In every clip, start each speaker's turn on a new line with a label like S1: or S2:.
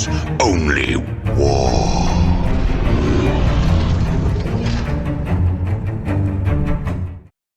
S1: is only war.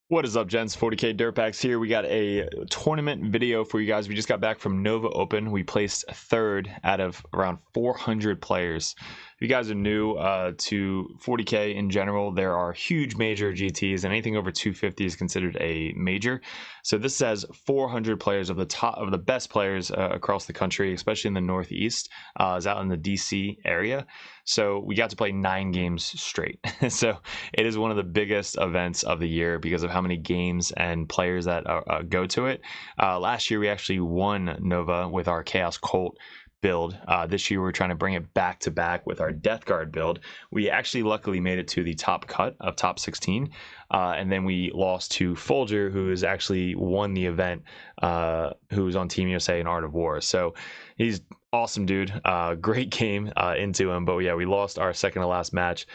S2: What is up, gents? 40k Dirtbags here. We got a tournament video for you guys. We just got back from Nova Open. We placed third out of around 400 players. If you guys are new to 40k in general, there are huge major GTs, and anything over 250 is considered a major. So this says 400 players of the best players across the country, especially in the Northeast, is out in the DC area. So we got to play 9 games straight. So it is one of the biggest events of the year because of how many games and players that go to it. Last year we actually won Nova with our Chaos Colt build. This year we're trying to bring it back to back with our Death Guard build. We actually luckily made it to the top cut of top 16, and then we lost to Folger, who has actually won the event, who's on Team USA in Art of War. So he's awesome dude. Great game into him, but yeah, we lost our second to last match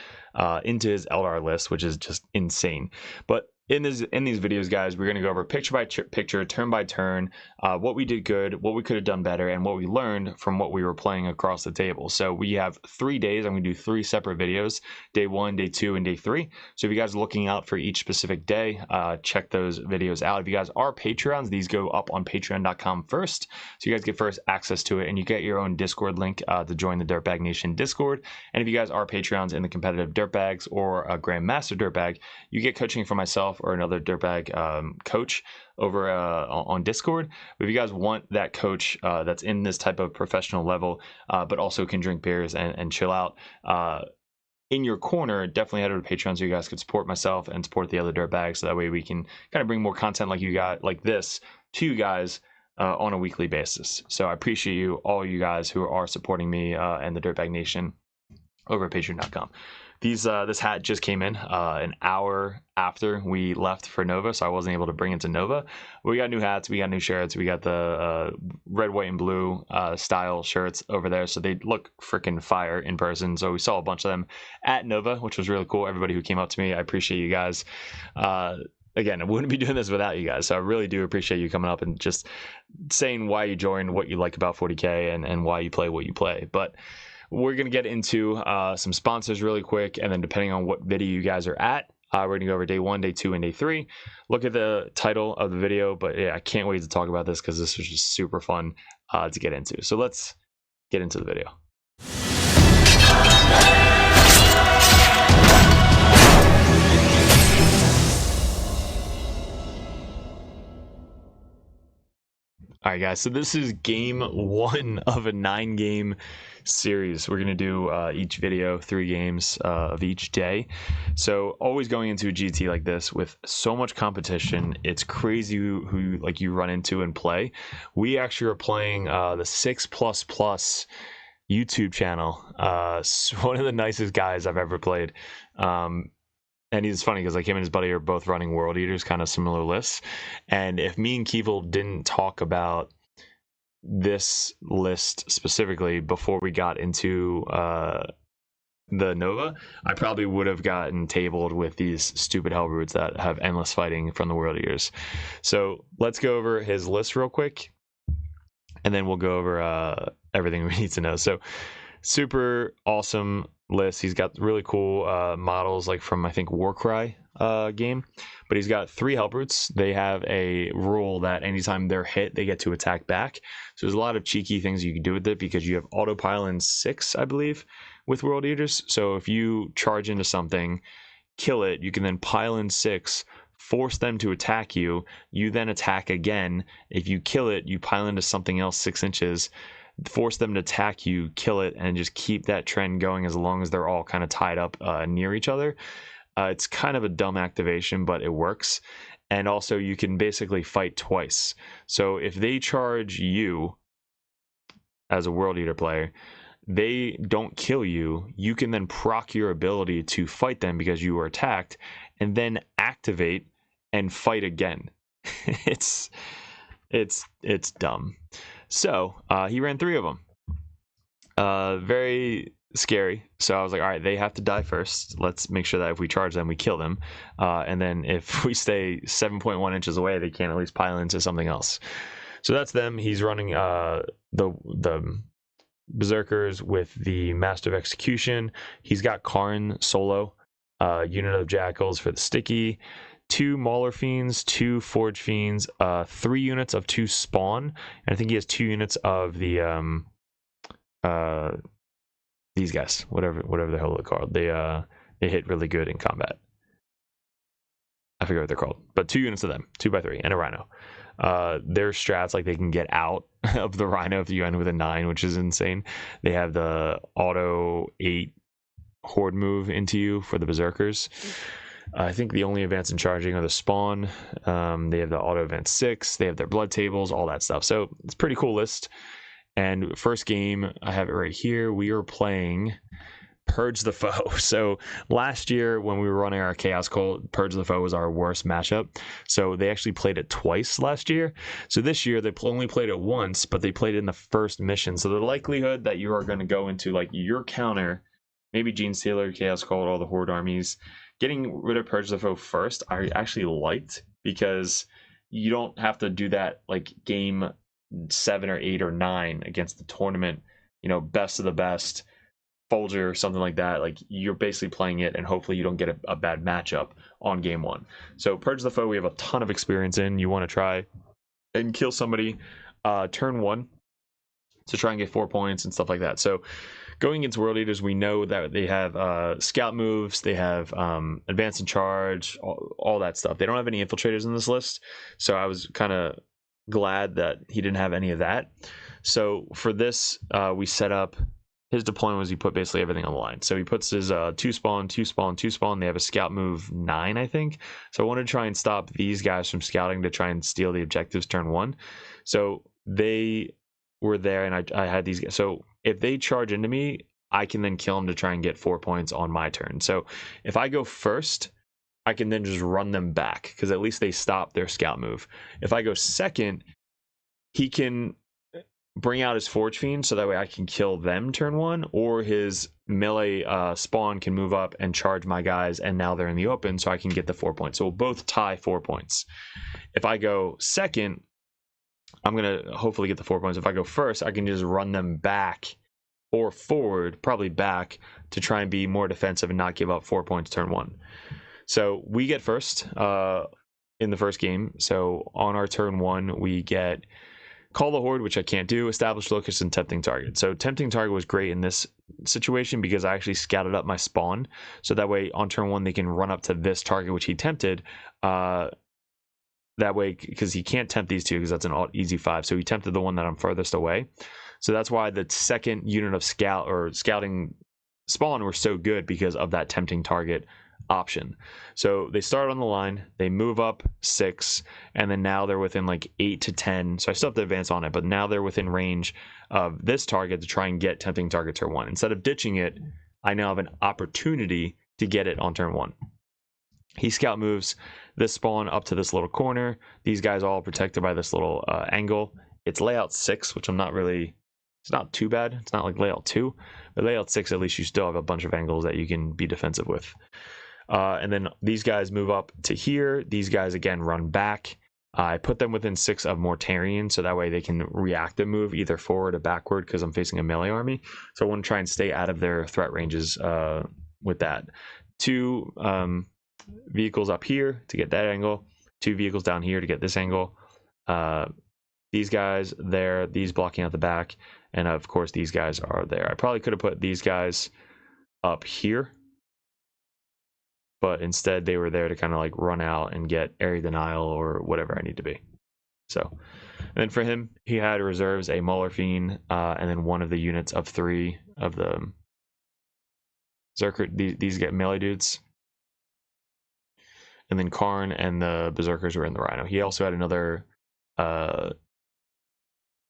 S2: into his Eldar list, which is just insane. But in these videos, guys, we're going to go over picture by picture, turn by turn, what we did good, what we could have done better, and what we learned from what we were playing across the table. So we have 3 days. I'm going to do 3 separate videos, day 1, day 2, and day 3. So if you guys are looking out for each specific day, check those videos out. If you guys are Patreons, these go up on patreon.com first. So you guys get first access to it, and you get your own Discord link to join the Dirtbag Nation Discord. And if you guys are Patreons in the competitive Dirtbags or a Grandmaster Dirtbag, you get coaching from myself or another Dirtbag coach over on Discord. But if you guys want that coach that's in this type of professional level, but also can drink beers and chill out in your corner, definitely head over to Patreon so you guys could support myself and support the other Dirtbags, so that way we can kind of bring more content like this to you guys on a weekly basis. So I appreciate you, all you guys who are supporting me and the Dirtbag Nation over at patreon.com. This hat just came in an hour after we left for Nova, so I wasn't able to bring it to Nova. We got new hats, we got new shirts, we got the red, white, and blue style shirts over there, so they look freaking fire in person. So we saw a bunch of them at Nova, which was really cool. Everybody who came up to me, I appreciate you guys. Again, I wouldn't be doing this without you guys, so I really do appreciate you coming up and just saying why you joined, what you like about 40k, and why you play what you play. But we're going to get into some sponsors really quick, and then depending on what video you guys are at, we're going to go over day 1, day 2, and day 3. Look at the title of the video, but yeah, I can't wait to talk about this because this was just super fun to get into. So let's get into the video. All right, guys, so this is game 1 of a 9-game series. We're going to do each video 3 games of each day. So always going into a GT like this with so much competition, it's crazy who like you run into and play. We actually are playing the 6++ YouTube channel. One of the nicest guys I've ever played. And he's funny because like him and his buddy are both running World Eaters, kind of similar lists. And if me and Keevel didn't talk about this list specifically before we got into the Nova, I probably would have gotten tabled with these stupid Hellbrutes that have endless fighting from the World Eaters. So let's go over his list real quick, and then we'll go over everything we need to know. So super awesome list. He's got really cool models like from I think Warcry game, but he's got 3 Hellbrutes. They have a rule that anytime they're hit, they get to attack back. So there's a lot of cheeky things you can do with it because you have autopilot 6, I believe, with World Eaters. So if you charge into something, kill it, you can then pile in 6, force them to attack you. You then attack again. If you kill it, you pile into something else 6 inches, force them to attack you, kill it, and just keep that trend going as long as they're all kind of tied up near each other. It's kind of a dumb activation, but it works. And also you can basically fight twice. So if they charge you as a World Eater player, they don't kill you, you can then proc your ability to fight them because you were attacked, and then activate and fight again. It's dumb. So he ran 3 of them. Very scary. So I was like, all right, they have to die first. Let's make sure that if we charge them, we kill them. And then if we stay 7.1 inches away, they can't at least pile into something else. So that's them. He's running the berserkers with the Master of Execution. He's got Karn solo, unit of jackals for the sticky, 2 Mauler Fiends, 2 Forge Fiends, 3 units of 2 spawn, and I think he has 2 units of the these guys, whatever the hell they're called. They hit really good in combat. I forget what they're called, but 2 units of them, 2x3, and a Rhino. Their strats, like, they can get out of the Rhino if you end with a 9, which is insane. They have the auto 8 horde move into you for the berserkers. I think the only advance in charging are the spawn. They have the auto advance 6. They have their blood tables, all that stuff. So it's a pretty cool list. And first game, I have it right here. We are playing Purge the Foe. So last year when we were running our Chaos Cult, Purge the Foe was our worst matchup. So they actually played it twice last year. So this year they only played it once, but they played it in the first mission. So the likelihood that you are going to go into like your counter, maybe Gene Stealer, Chaos Cult, all the Horde armies, getting rid of Purge the Foe first, I actually liked, because you don't have to do that like game 7 or 8 or 9 against the tournament, you know, best of the best, Folger or something like that. Like, you're basically playing it and hopefully you don't get a bad matchup on game 1. So Purge the Foe, we have a ton of experience in. You want to try and kill somebody turn 1 to try and get 4 points and stuff like that. So going into World Eaters, we know that they have scout moves, they have advance and charge, all that stuff. They don't have any infiltrators in this list, so I was kind of glad that he didn't have any of that. So for this, we set up his deployment was he put basically everything on the line. So he puts his 2 spawn, 2 spawn, 2 spawn. They have a scout move 9, I think. So I wanted to try and stop these guys from scouting to try and steal the objectives turn 1. So they were there, and I had these guys. So if they charge into me, I can then kill them to try and get 4 points on my turn. So if I go first, I can then just run them back, because at least they stop their scout move. If I go second, he can bring out his Forge Fiend, so that way I can kill them turn 1, or his melee spawn can move up and charge my guys, and now they're in the open, so I can get the 4 points. So we'll both tie 4 points. If I go second, I'm going to hopefully get the 4 points. If I go first, I can just run them back or forward, probably back, to try and be more defensive and not give up 4 points turn 1. So we get first in the first game. So on our turn 1, we get Call the Horde, which I can't do, Establish Locus, and Tempting Target. So Tempting Target was great in this situation because I actually scouted up my spawn. So that way on turn 1, they can run up to this target, which he tempted. That way, because he can't tempt these two because that's an easy 5. So he tempted the one that I'm furthest away. So that's why the second unit of scout or scouting spawn were so good, because of that Tempting Target option. So they start on the line, they move up 6, and then now they're within like 8 to 10. So I still have to advance on it, but now they're within range of this target to try and get Tempting Target turn 1. Instead of ditching it, I now have an opportunity to get it on turn 1. He scout moves this spawn up to this little corner. These guys all protected by this little angle. It's layout 6, which I'm not really, it's not too bad. It's not like layout 2, but layout 6, at least you still have a bunch of angles that you can be defensive with. And then these guys move up to here. These guys again run back. I put them within 6 of Mortarion, so that way they can react a move either forward or backward, because I'm facing a melee army. So I want to try and stay out of their threat ranges with that. 2 vehicles up here to get that angle. 2 vehicles down here to get this angle. These guys there, these blocking out the back, and of course these guys are there. I probably could have put these guys up here, but instead they were there to kind of like run out and get area denial or whatever I need to be. So, and then for him, he had reserves a Mauler Fiend, and then one of the units of 3 of the Zerker. These get melee dudes. And then Karn and the Berserkers were in the Rhino. He also had another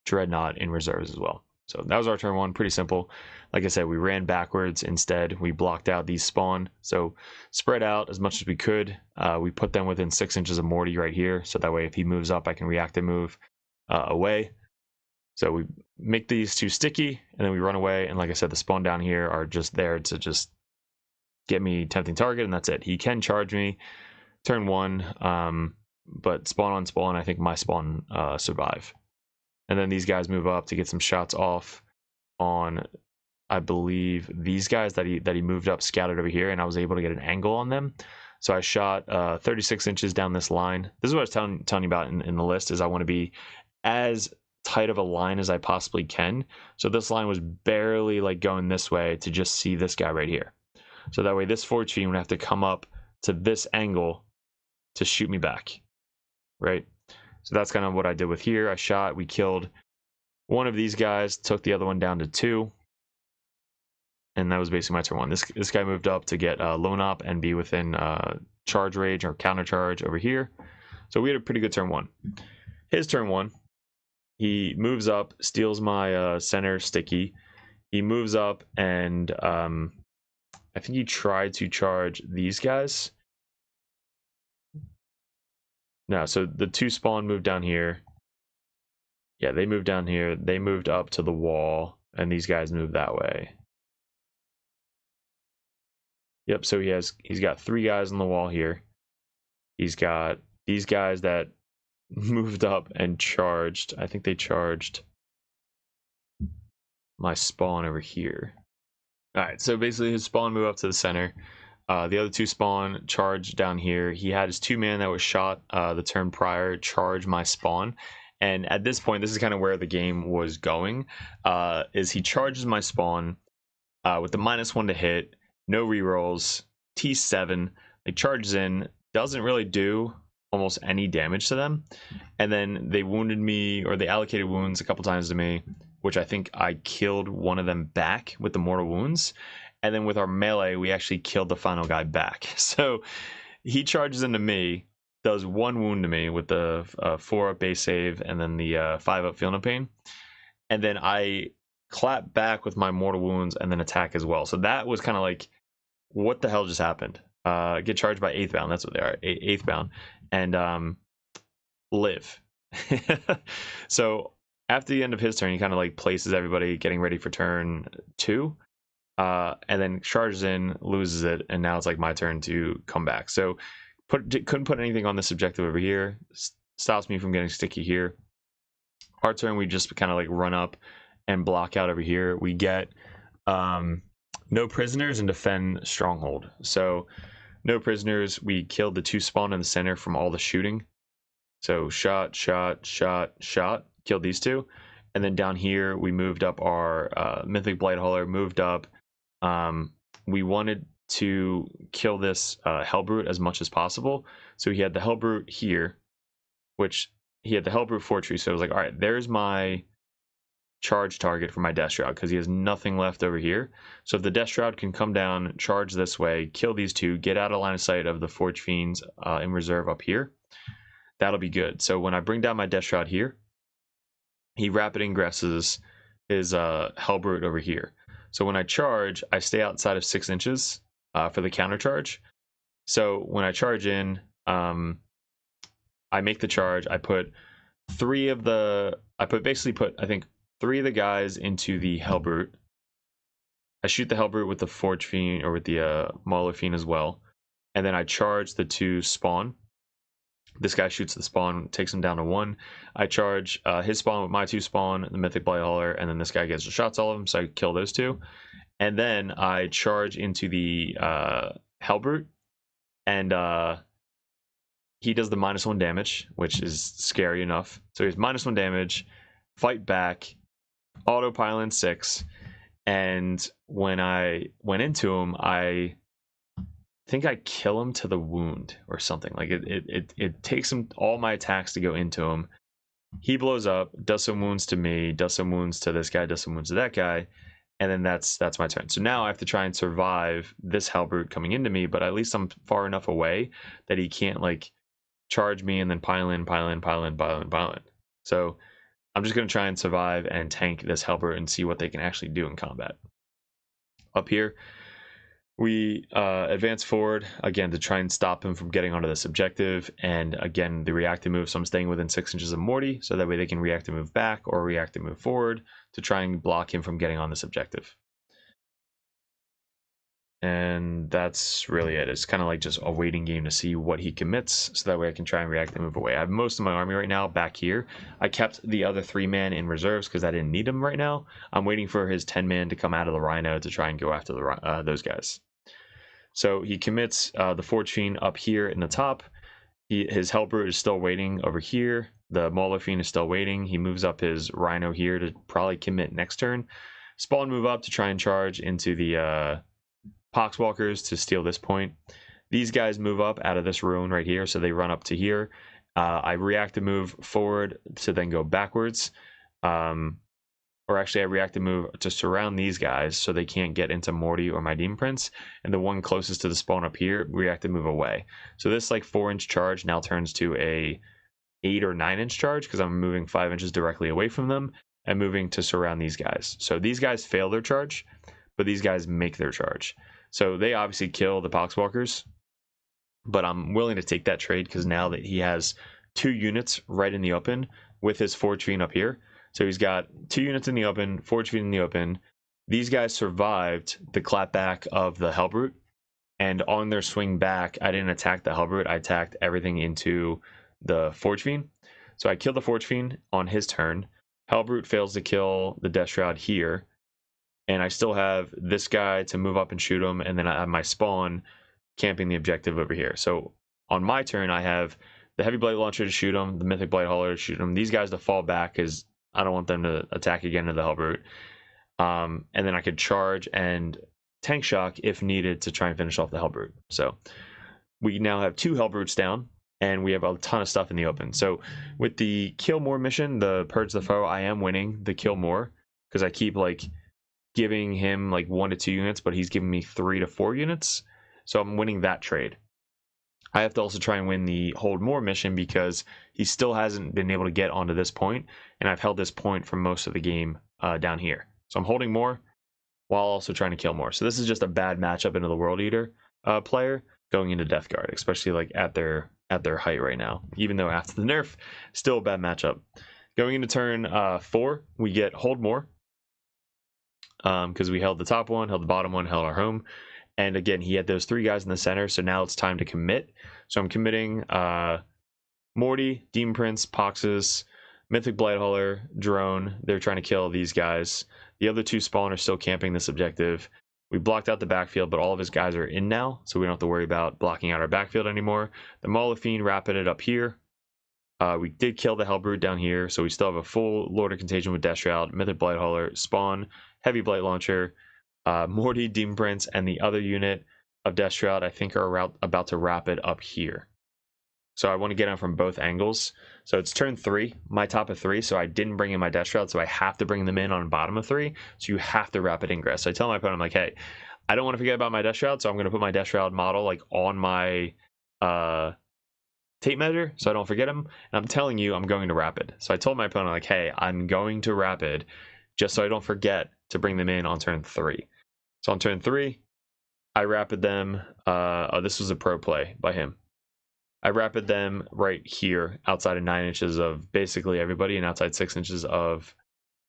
S2: Dreadnought in reserves as well. So that was our turn 1, pretty simple. Like I said, we ran backwards instead. We blocked out these spawn. So spread out as much as we could. We put them within 6 inches of Morty right here. So that way if he moves up, I can react and move away. So we make these 2 sticky, and then we run away. And like I said, the spawn down here are just there to just get me Tempting Target, and that's it. He can charge me turn 1, but spawn on spawn, I think my spawn survive. And then these guys move up to get some shots off on, I believe, these guys that he moved up, scouted over here, and I was able to get an angle on them. So I shot 36 inches down this line. This is what I was telling you about in the list, is I want to be as tight of a line as I possibly can. So this line was barely like going this way to just see this guy right here. So that way this Forge Fiend would have to come up to this angle to shoot me back, right? So that's kind of what I did with here. I shot, we killed one of these guys, took the other one down to 2. And that was basically my turn 1. This guy moved up to get Lone Op and be within charge range or counter charge over here. So we had a pretty good turn 1. His turn 1, he moves up, steals my center sticky. He moves up and I think he tried to charge these guys. No, so the 2 spawn moved down here. Yeah, they moved down here. They moved up to the wall, and these guys moved that way. Yep, so he's got 3 guys on the wall here. He's got these guys that moved up and charged. I think they charged my spawn over here. All right, so basically his spawn moved up to the center. The other 2 spawn charged down here. He had his 2-man that was shot the turn prior charge my spawn. And at this point, this is kind of where the game was going, is he charges my spawn with the -1 to hit, no rerolls, T7, like charges in, doesn't really do almost any damage to them. And then they wounded me, or they allocated wounds a couple times to me, which I think I killed one of them back with the mortal wounds. And then with our melee, we actually killed the final guy back. So he charges into me, does 1 wound to me with the 4-up base save, and then the 5-up feel no pain. And then I clap back with my mortal wounds and then attack as well. So that was kind of like, what the hell just happened? Get charged by 8th bound. That's what they are, 8th bound, and live. So after the end of his turn, he kind of like places everybody getting ready for turn 2, and then charges in, loses it, and now it's like my turn to come back. So couldn't put anything on this objective over here. Stops me from getting sticky here. Our turn, we just kind of like run up and block out over here. We get no prisoners and defend stronghold. So no prisoners. We killed the 2 spawn in the center from all the shooting. So shot, killed these 2. And then down here, we moved up our Mythic Blightholder, moved up. We wanted to kill this Hellbrute as much as possible. So he had the Hellbrute here, which he had the Hellbrute Fortress. So I was like, all right, there's my charge target for my Death Shroud, because he has nothing left over here. So if the Death Shroud can come down, charge this way, kill these 2, get out of line of sight of the Forge Fiends in reserve up here, that'll be good. So when I bring down my Death Shroud here, he rapid ingresses his Hellbrute over here. So when I charge, I stay outside of 6 inches for the counter charge. So when I charge in, I make the charge. I put I think 3 of the guys into the Hellbrute. I shoot the Hellbrute with the Forge Fiend, or with the Mauler Fiend as well. And then I charge the 2 spawn. This guy shoots the spawn, takes him down to 1. I charge his spawn with my 2 spawn, the Mythic Blightholder, and then this guy gets the shots, all of them, so I kill those 2. And then I charge into the Hellbrute, and he does the -1 damage, which is scary enough. So he's -1 damage, fight back, autopilot 6, and when I went into him, I think I kill him to the wound or something. Like it takes him all my attacks to go into him. He blows up, does some wounds to me, does some wounds to this guy, does some wounds to that guy, and then that's my turn. So now I have to try and survive this Hellbrute coming into me, but at least I'm far enough away that he can't like charge me and then pile in. So I'm just going to try and survive and tank this Hellbrute and see what they can actually do in combat. Up here, we advance forward again to try and stop him from getting onto this objective. And again, the reactive move, so I'm staying within 6 inches of Morty, so that way they can reactive move back or reactive move forward to try and block him from getting on this objective. And that's really it. It's kind of like just a waiting game to see what he commits, so that way I can try and react and move away. I have most of my army right now back here. I kept the other 3-man in reserves because I didn't need him right now. I'm waiting for his 10-man to come out of the Rhino to try and go after the those guys. So he commits the Forge Fiend up here in the top. His Hellbrute is still waiting over here. The Mauler Fiend is still waiting. He moves up his Rhino here to probably commit next turn. Spawn move up to try and charge into the Poxwalkers to steal this point. These guys move up out of this ruin right here, so they run up to here. I react to move forward to then go backwards. Or actually, I react to move to surround these guys so they can't get into Morty or my Demon Prince. And the one closest to the spawn up here, react to move away. So this like 4-inch charge now turns to a 8 or 9-inch charge because I'm moving 5 inches directly away from them and moving to surround these guys. So these guys fail their charge, but these guys make their charge. So they obviously kill the Poxwalkers, but I'm willing to take that trade because now that he has 2 units right in the open with his Forge Fiend up here. So he's got 2 units in the open, Forge Fiend in the open. These guys survived the clapback of the Hellbrute, and on their swing back, I didn't attack the Hellbrute, I attacked everything into the Forge Fiend. So I killed the Forge Fiend on his turn. Hellbrute fails to kill the Death Shroud here. And I still have this guy to move up and shoot him, and then I have my spawn camping the objective over here. So on my turn, I have the Heavy Blade Launcher to shoot him, the Mythic Blade Hauler to shoot him, these guys to fall back because I don't want them to attack again to the Hellbrute. And then I could charge and tank shock if needed to try and finish off the Hellbrute. So we now have 2 Hellbrutes down, and we have a ton of stuff in the open. So with the Kill More mission, the Purge the Foe, I am winning the Kill More because I keep like giving him like 1 to 2 units, but he's giving me 3 to 4 units. So I'm winning that trade. I have to also try and win the Hold More mission because he still hasn't been able to get onto this point, and I've held this point for most of the game down here. So I'm holding more while also trying to kill more. So this is just a bad matchup into the World Eater player going into Death Guard, especially like at their height right now. Even though after the nerf, still a bad matchup. Going into turn 4, we get Hold More. Because we held the top one, held the bottom one, held our home. And again, he had those 3 guys in the center, so now it's time to commit. So I'm committing Morty, Demon Prince, Poxes, Mythic Blade Hauler, Drone. They're trying to kill these guys. The other 2 spawn are still camping this objective. We blocked out the backfield, but all of his guys are in now, so we don't have to worry about blocking out our backfield anymore. The Mauler Fiend rapided up here. We did kill the Hellbrute down here, so we still have a full Lord of Contagion with Death Shroud, Mythic Blade Hauler, Spawn, Heavy Blade Launcher, Morty, Demon Prince, and the other unit of Death Shroud I think are about to rapid up here. So I want to get on from both angles. So it's turn 3, my top of 3, so I didn't bring in my Death Shroud, so I have to bring them in on bottom of 3, so you have to rapid ingress. So I tell my opponent, I'm like, hey, I don't want to forget about my Death Shroud, so I'm going to put my Death Shroud model like on my tape measure so I don't forget him, and I'm telling you I'm going to rapid. So I told my opponent like, hey, I'm going to rapid just so I don't forget to bring them in on turn 3. So on turn 3, I rapid them. Oh, this was a pro play by him. I rapid them right here outside of 9 inches of basically everybody and outside 6 inches of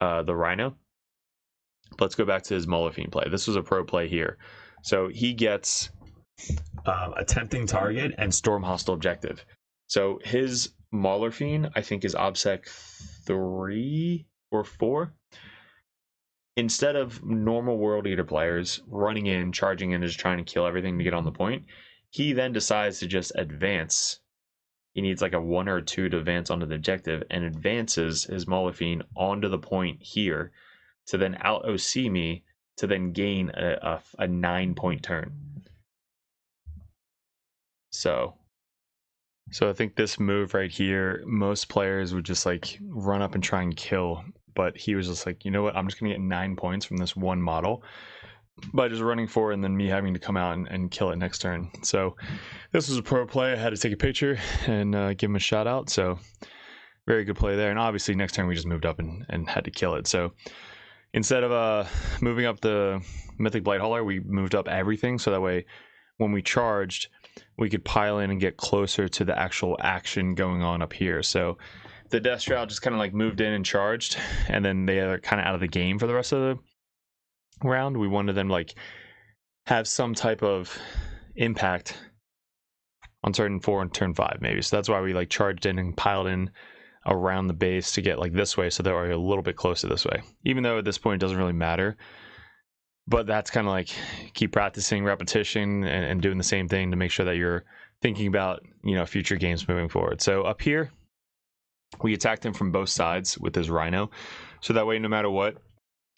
S2: the Rhino. But let's go back to his Mauler Fiend play. This was a pro play here. So he gets attempting target and storm hostile objective. So his Mauler Fiend, I think, is OBSEC 3 or 4. Instead of normal World Eater players running in, charging in, and just trying to kill everything to get on the point, he then decides to just advance. He needs like a 1 or 2 to advance onto the objective, and advances his Mauler Fiend onto the point here to then out OC me to then gain a 9-point turn. So I think this move right here, most players would just like run up and try and kill, but he was just like, you know what, I'm just gonna get 9 points from this one model by just running forward and then me having to come out and kill it next turn. So this was a pro play. I had to take a picture and give him a shout out. So very good play there. And obviously next turn we just moved up and had to kill it. So instead of moving up the Mythic Blade Hauler, we moved up everything, so that way when we charged, we could pile in and get closer to the actual action going on up here. So the Death Shroud just kind of like moved in and charged, and then they are kind of out of the game for the rest of the round. We wanted them like have some type of impact on turn 4 and turn 5 maybe. So that's why we like charged in and piled in around the base to get like this way, so that we're a little bit closer this way, even though at this point it doesn't really matter. But that's kind of like keep practicing repetition and doing the same thing to make sure that you're thinking about, you know, future games moving forward. So up here we attacked him from both sides with his rhino, so that way no matter what,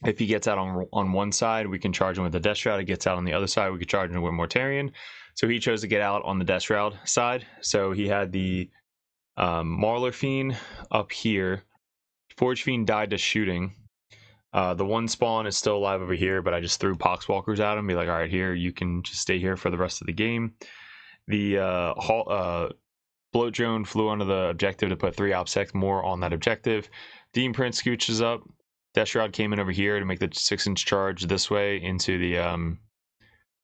S2: if he gets out on one side, we can charge him with the Death Shroud. He gets out on the other side, we could charge him with Mortarion. So he chose to get out on the Death Shroud side. So he had the Marlar Fiend up here. Forge Fiend died to shooting. The one spawn is still alive over here, but I just threw Poxwalkers at him. Be like, all right, here, you can just stay here for the rest of the game. The Bloat Drone flew onto the objective to put 3 OPSEC more on that objective. Demon Prince scooches up. Death Shroud came in over here to make the 6-inch charge this way into the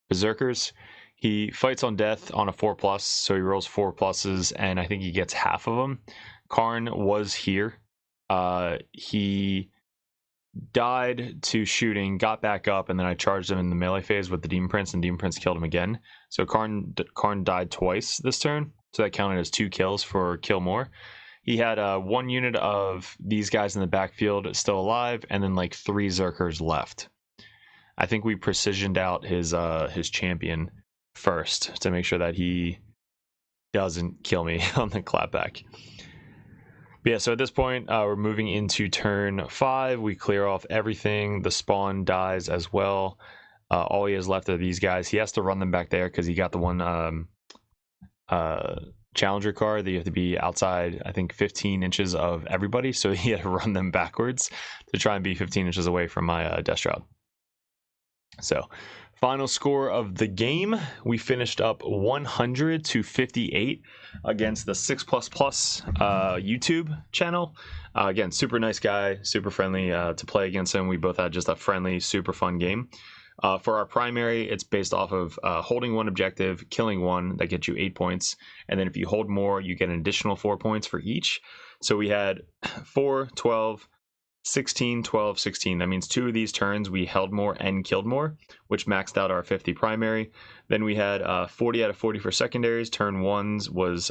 S2: Berserkers. He fights on death on a 4+, so he rolls 4 pluses, and I think he gets half of them. Karn was here. He died to shooting, got back up, and then I charged him in the melee phase with the Demon Prince, and Demon Prince killed him again. So Karn died twice this turn, so that counted as 2 kills for kill more. He had 1 unit of these guys in the backfield still alive, and then like 3 Zerkers left. I think we precisioned out his champion first to make sure that he doesn't kill me on the clapback. But yeah, so at this point, we're moving into turn 5. We clear off everything. The spawn dies as well. All he has left are these guys. He has to run them back there because he got the one challenger card that you have to be outside, I think, 15 inches of everybody. So he had to run them backwards to try and be 15 inches away from my Death Shroud. So final score of the game, we finished up 100 to 58 against the 6++ YouTube channel. Again, super nice guy, super friendly to play against him. We both had just a friendly, super fun game. For our primary, it's based off of holding 1 objective, killing 1, that gets you 8 points. And then if you hold more, you get an additional 4 points for each. So we had 4, 12, 16, 12, 16. That means 2 of these turns we held more and killed more, which maxed out our 50 primary. Then we had 40 out of 40 for secondaries. Turn 1s was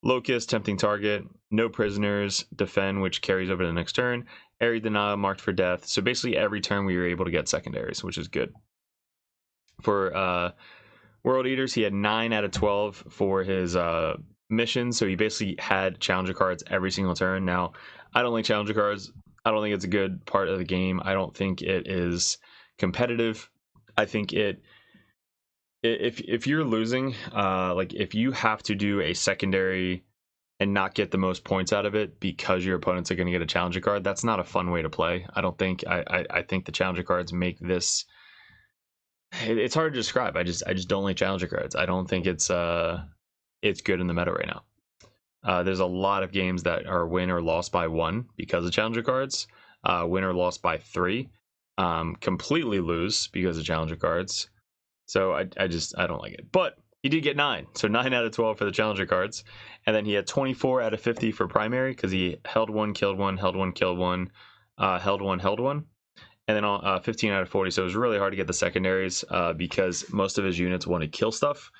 S2: Locust, Tempting Target, No Prisoners, Defend, which carries over to the next turn, Area Denial, Marked for Death. So basically every turn we were able to get secondaries, which is good. For World Eaters, he had 9 out of 12 for his mission, so he basically had challenger cards every single turn. Now, I don't like challenger cards. I don't think it's a good part of the game. I don't think it is competitive. I think if you're losing, like if you have to do a secondary and not get the most points out of it because your opponents are going to get a challenger card, that's not a fun way to play. I don't think. I think the challenger cards make this. It's hard to describe. I just don't like challenger cards. I don't think it's good in the meta right now. There's a lot of games that are win or lost by 1 because of challenger cards. Win or lost by 3. Completely lose because of challenger cards. So I don't like it. But he did get 9. So 9 out of 12 for the challenger cards. And then he had 24 out of 50 for primary because he held 1, killed 1, held 1, killed 1, held 1, held 1. And then 15 out of 40. So it was really hard to get the secondaries because most of his units want to kill stuff.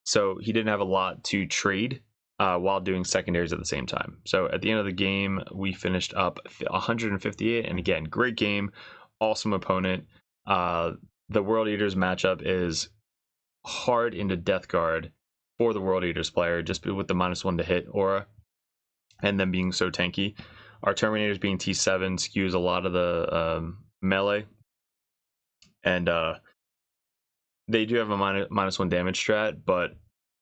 S2: So he didn't have a lot to trade while doing secondaries at the same time. So at the end of the game, we finished up 158. And again, great game. Awesome opponent. The World Eaters matchup is hard into Death Guard for the World Eaters player, just with the -1 to hit aura and them being so tanky. Our Terminators being T7 skews a lot of the melee. And they do have a -1 damage strat, but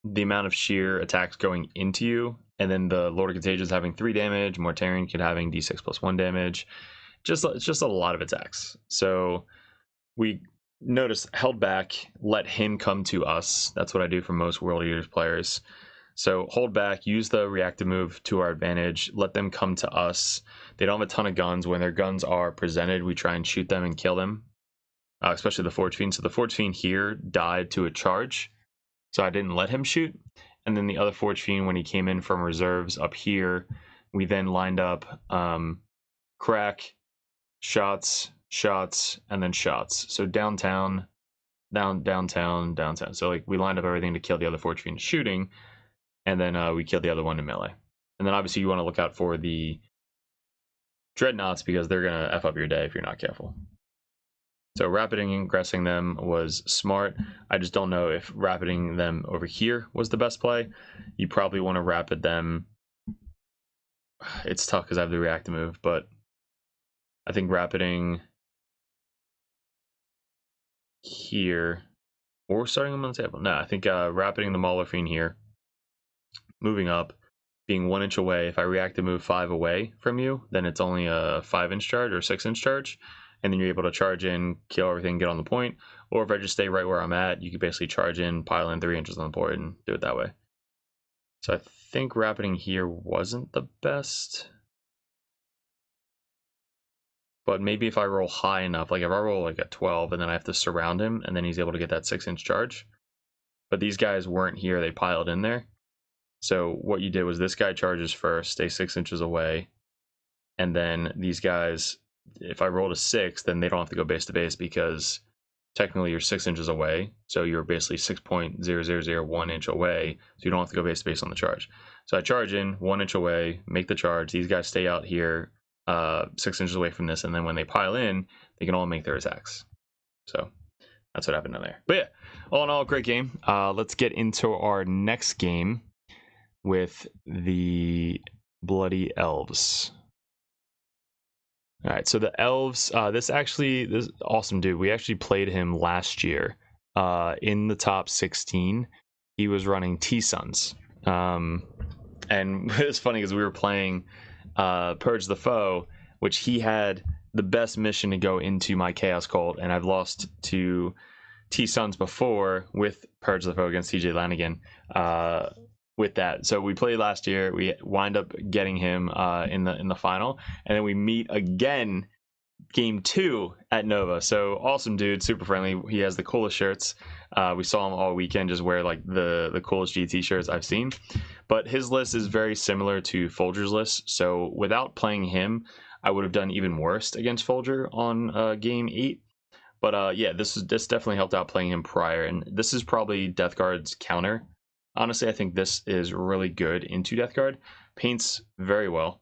S2: the amount of sheer attacks going into you, and then the Lord of Contagions having 3 damage, Mortarion kid having D6+1 damage, it's just a lot of attacks. So we noticed, held back, let him come to us. That's what I do for most World Eaters players. So hold back, use the reactive move to our advantage, let them come to us. They don't have a ton of guns. When their guns are presented, we try and shoot them and kill them, especially the Forge Fiend. So the Forge Fiend here died to a charge, so I didn't let him shoot. And then the other Forge Fiend, when he came in from reserves up here, we then lined up crack, shots, and then shots. So downtown, downtown. So like we lined up everything to kill the other fortress fiend shooting, and then we killed the other one in melee. And then obviously you want to look out for the dreadnoughts because they're gonna F up your day if you're not careful. So rapiding and ingressing them was smart. I just don't know if rapiding them over here was the best play. You probably want to rapid them. It's tough because I have the react move, but I think rapiding here or starting them on the table. No, I think rapiding the Mauler Fiend here, moving up, being 1 inch away. If I react to move 5 away from you, then it's only a 5-inch charge or 6-inch charge. And then you're able to charge in, kill everything, get on the point. Or if I just stay right where I'm at, you can basically charge in, pile in 3 inches on the board, and do it that way. So I think rapiding here wasn't the best. But maybe if I roll high enough, like if I roll like a 12 and then I have to surround him, and then he's able to get that 6-inch charge. But these guys weren't here, they piled in there. So what you did was this guy charges first, stay 6 inches away. And then these guys, if I rolled a 6, then they don't have to go base to base because technically you're 6 inches away. So you're basically 6.0001 inch away. So you don't have to go base to base on the charge. So I charge in 1 inch away, make the charge. These guys stay out here 6 inches away from this. And then when they pile in, they can all make their attacks. So that's what happened in there. But yeah, all in all, great game. Let's get into our next game with the Bloody Elves. All right, so the Elves, this awesome dude. We actually played him last year in the top 16. He was running T-Suns. And it's funny because we were playing Purge the Foe, which he had the best mission to go into my Chaos Cult, and I've lost to T-Suns before with Purge the Foe against TJ Lanigan with that. So we played last year. We wind up getting him in the final, and then we meet again game 2 at Nova. So awesome dude, super friendly. He has the coolest shirts. We saw him all weekend just wear like the coolest GT shirts I've seen. But his list is very similar to Folger's list. So without playing him, I would have done even worse against Folger on game 8. But yeah, this definitely helped out playing him prior, and this is probably Death Guard's counter. Honestly, I think this is really good into Death Guard. Paints very well.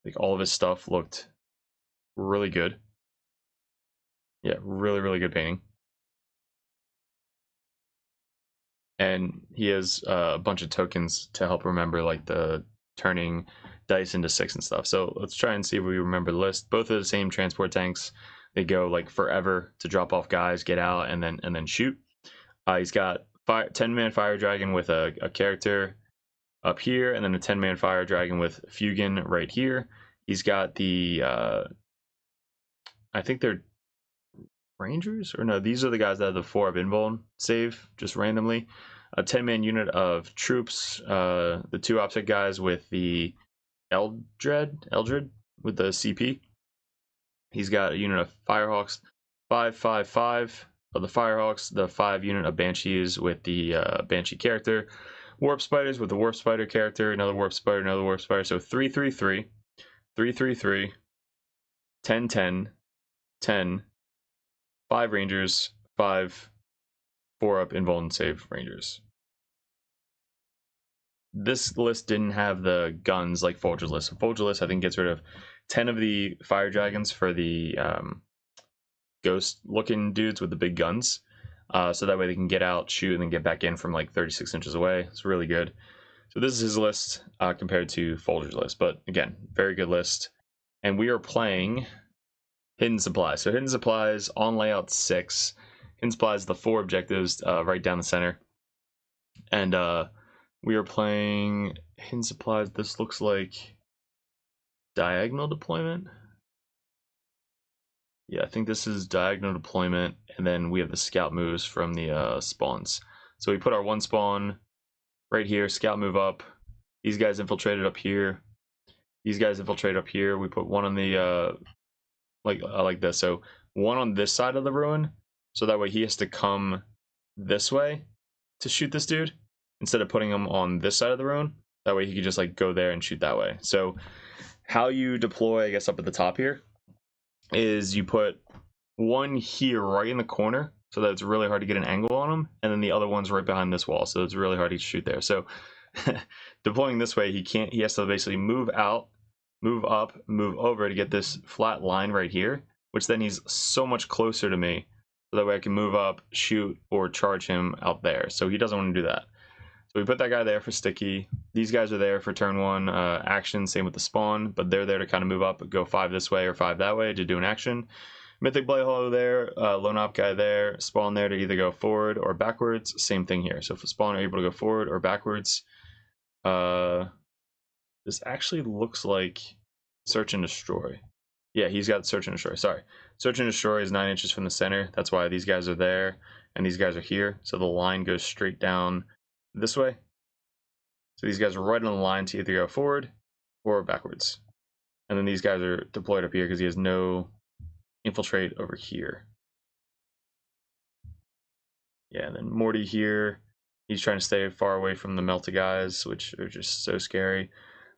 S2: Like all of his stuff looked really good. Yeah, really, really good painting. And he has a bunch of tokens to help remember like the turning dice into 6 and stuff. So let's try and see if we remember the list. Both are the same transport tanks. They go like forever to drop off guys, get out, and then shoot. He's got 10-man fire dragon with a character up here, and then a 10-man fire dragon with Fugan right here. He's got the I think they're Rangers, or no, these are the guys that have the 4 of invuln save just randomly. A 10-man unit of troops, the 2 opposite guys with the Eldred with the CP. He's got a unit of Firehawks, 5/5/5 of the Firehawks, the 5 unit of Banshees with the Banshee character, Warp Spiders with the Warp Spider character, another Warp Spider, another Warp Spider. So 3/3/3, 3/3/3, 10/10, 10, 5 Rangers, 5 4-up invuln save Rangers. This list didn't have the guns like Folger's list. So Folger's list, I think, gets rid of 10 of the fire dragons for the ghost-looking dudes with the big guns. So that way they can get out, shoot, and then get back in from like 36 inches away. It's really good. So this is his list compared to Folger's list. But again, very good list. And we are playing Hidden Supplies. So Hidden Supplies on layout 6. Hidden Supplies, the 4 objectives right down the center. And we are playing Hidden Supplies. This looks like diagonal deployment. Yeah, I think this is diagonal deployment, and then we have the scout moves from the spawns. So we put our 1 spawn right here, scout move up. These guys infiltrated up here. These guys infiltrate up here. We put 1 on the like this. So 1 on this side of the ruin, so that way he has to come this way to shoot this dude instead of putting him on this side of the ruin. That way he can just like go there and shoot that way. So how you deploy, I guess, up at the top here is you put 1 here right in the corner so that it's really hard to get an angle on him, and then the other one's right behind this wall, so it's really hard to shoot there. So deploying this way, he has to basically move out, move up, move over to get this flat line right here, which then he's so much closer to me, so that way I can move up, shoot, or charge him out there. So he doesn't want to do that. So we put that guy there for sticky. These guys are there for turn 1 action, same with the spawn, but they're there to kind of move up, go 5 this way or 5 that way to do an action. Mythic Blade Hollow there, Lone Op guy there, spawn there to either go forward or backwards. Same thing here. So if the spawn are able to go forward or backwards, this actually looks like Search and Destroy. Yeah, he's got Search and Destroy. Sorry. Search and Destroy is 9 inches from the center. That's why these guys are there and these guys are here. So the line goes straight down this way. So these guys are right on the line to either go forward or backwards. And then these guys are deployed up here because he has no infiltrate over here. Yeah, and then Morty here. He's trying to stay far away from the melted guys, which are just so scary.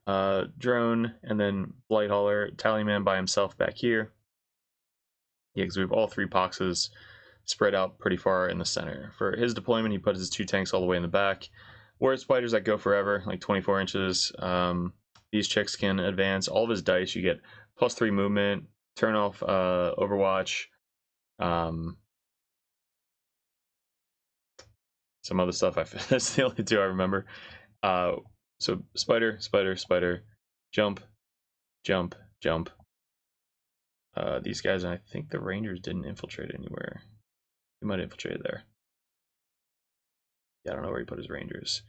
S2: Drone, and then Blight Hauler, Tallyman by himself back here. Yeah, because we have all 3 boxes spread out pretty far in the center. For his deployment, he puts his 2 tanks all the way in the back. Word spiders that go forever, like 24 inches. These chicks can advance. All of his dice, you get +3 movement, turn off Overwatch, some other stuff. That's the only 2 I remember. So spider, spider, spider, jump, jump, jump. These guys, I think the Rangers didn't infiltrate anywhere. He might have infiltrated there. Yeah, I don't know where he put his Rangers.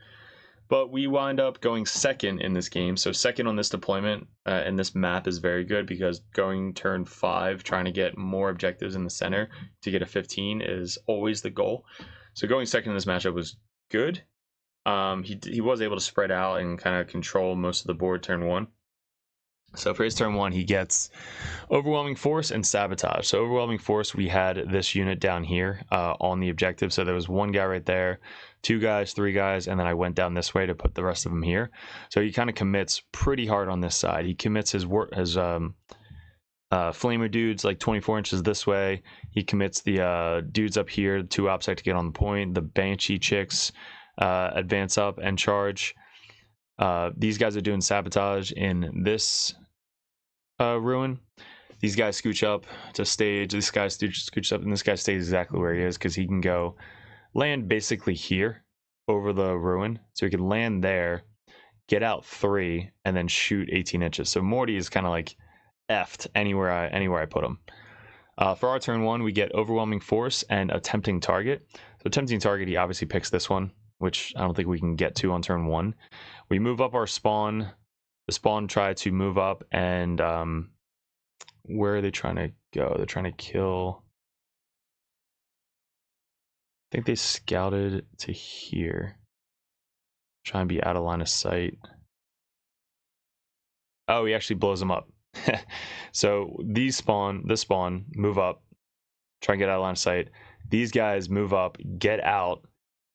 S2: But we wind up going second in this game. So second on this deployment, and this map is very good because going turn 5, trying to get more objectives in the center to get a 15 is always the goal. So going second in this matchup was good. He was able to spread out and kind of control most of the board turn 1. So for his turn 1, he gets Overwhelming Force and Sabotage. So Overwhelming Force, we had this unit down here on the objective. So there was 1 guy right there, 2 guys, 3 guys, and then I went down this way to put the rest of them here. So he kind of commits pretty hard on this side. He commits his flamer dudes like 24 inches this way. He commits the dudes up here, 2 OPSEC to get on the point. The Banshee chicks advance up and charge. These guys are doing sabotage in this ruin. These guys scooch up to stage. This guy scooches up, and this guy stays exactly where he is because he can go land basically here over the ruin. So he can land there, get out 3, and then shoot 18 inches. So Morty is kind of like effed anywhere I put him. For our turn 1, we get Overwhelming Force and Attempting Target. So Attempting Target, he obviously picks this one, which I don't think we can get to on turn 1. We move up our spawn. The spawn try to move up, and where are they trying to go? They're trying to kill. I think they scouted to here. Try and be out of line of sight. Oh, he actually blows them up. So this spawn, move up, try and get out of line of sight. These guys move up, get out.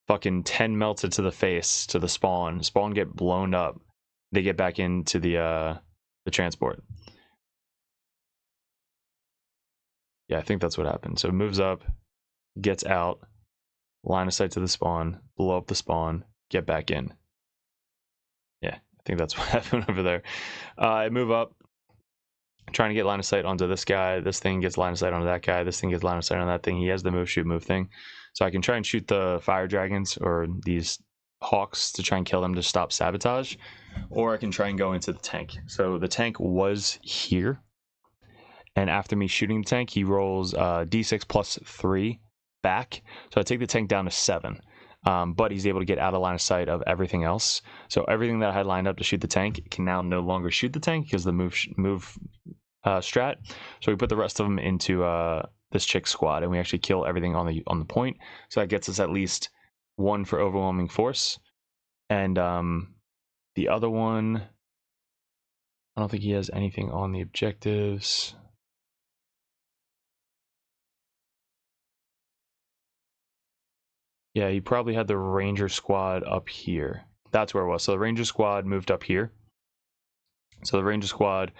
S2: Fucking 10 melted to the face to the spawn. Spawn get blown up. They get back into the transport. Yeah, I think that's what happened. So it moves up, gets out, line of sight to the spawn, blow up the spawn, get back in. Yeah, I think that's what happened over there. I move up, trying to get line of sight onto this guy. This thing gets line of sight onto that guy. This thing gets line of sight on that thing. He has the move, shoot, move thing. So I can try and shoot the fire dragons or these hawks to try and kill them to stop sabotage. Or I can try and go into the tank. So the tank was here. And after me shooting the tank, he rolls D6 +3 back. So I take the tank down to 7. But he's able to get out of line of sight of everything else. So everything that I had lined up to shoot the tank can now no longer shoot the tank because the move strat. So we put the rest of them into this chick squad, and we actually kill everything on the point. So that gets us at least 1 for Overwhelming Force, and the other one, I don't think he has anything on the objectives. Yeah, he probably had the Ranger squad up here. That's where it was. So the Ranger squad moved up here. So the Ranger squad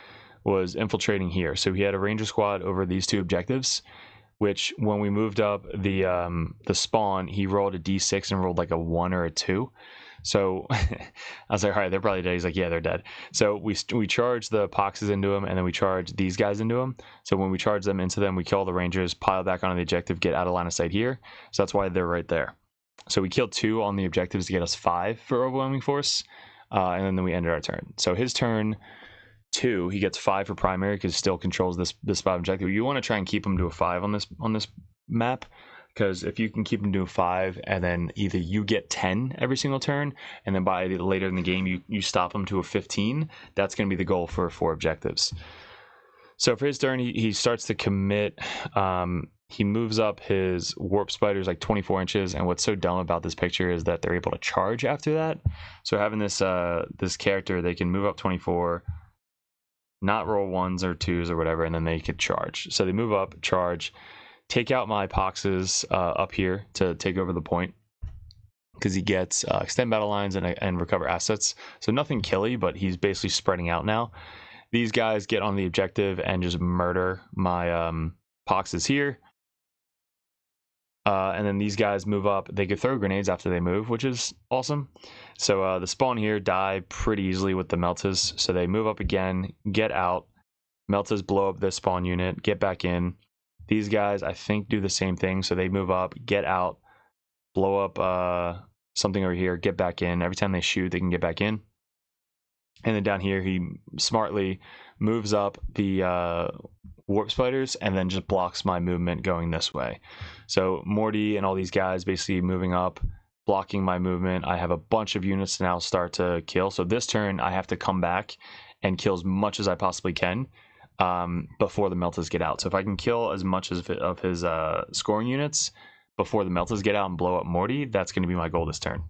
S2: was infiltrating here. So he had a Ranger squad over these 2 objectives. which when we moved up the spawn, he rolled a d6 and rolled like a 1 or a 2. So I was like, all right, they're probably dead. He's like, yeah, they're dead. So we charge the poxes into him, and then we charge these guys into him. So when we charge them into them, we kill the rangers, pile back onto the objective, get out of line of sight here. So that's why they're right there. So we killed 2 on the objectives to get us 5 for overwhelming force, and then we ended our turn. So his turn 2, he gets 5 for primary because he still controls this 5 objective. You want to try and keep him to a 5 on this map, because if you can keep him to a 5 and then either you get 10 every single turn, and then by later in the game you stop him to a 15, that's going to be the goal for 4 objectives. So for his turn, he starts to commit. He moves up his warp spiders like 24 inches, and what's so dumb about this picture is that they're able to charge after that. So having this this character, they can move up 24, not roll 1s or 2s or whatever, and then they could charge. So they move up, charge, take out my poxes up here to take over the point, because he gets extend battle lines and recover assets. So nothing killy, but he's basically spreading out now. These guys get on the objective and just murder my poxes here. And then these guys move up. They could throw grenades after they move, which is awesome. So the spawn here die pretty easily with the Meltas. So they move up again, get out. Meltas blow up this spawn unit, get back in. These guys, I think, do the same thing. So they move up, get out, blow up something over here, get back in. Every time they shoot, they can get back in. And then down here, he smartly moves up the warp spiders and then just blocks my movement going this way. So Morty and all these guys basically moving up, blocking my movement. I have a bunch of units to now start to kill. So this turn, I have to come back and kill as much as I possibly can before the Meltas get out. So if I can kill as much of his scoring units before the Meltas get out and blow up Morty, that's going to be my goal this turn.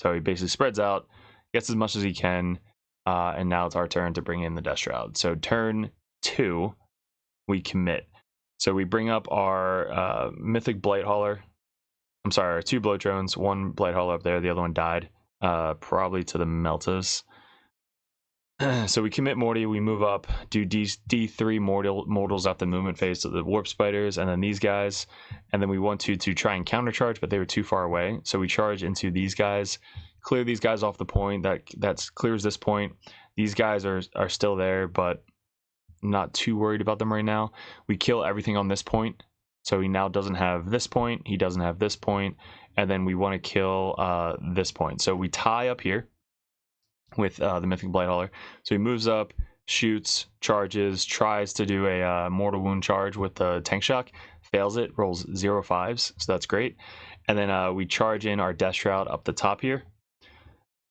S2: So he basically spreads out, gets as much as he can, and now it's our turn to bring in the Death Shroud. So turn 2, we commit. So we bring up our Mythic Blight Hauler. I'm sorry, our 2 blow drones, 1 Blight Hauler up there, the other one died, probably to the Meltas. So we commit Morty, we move up, do D3 mortals at the movement phase to the warp spiders, and then these guys, and then we want to try and countercharge, but they were too far away. So we charge into these guys, clear these guys off the point. That clears this point. These guys are still there, but not too worried about them right now. We kill everything on this point. So he now doesn't have this point, he doesn't have this point, and then we want to kill this point. So we tie up here with the Mythic Blight Hauler. So he moves up, shoots, charges, tries to do a mortal wound charge with the tank shock, fails it, rolls 0 5s, so that's great. And then we charge in our Death Shroud up the top here.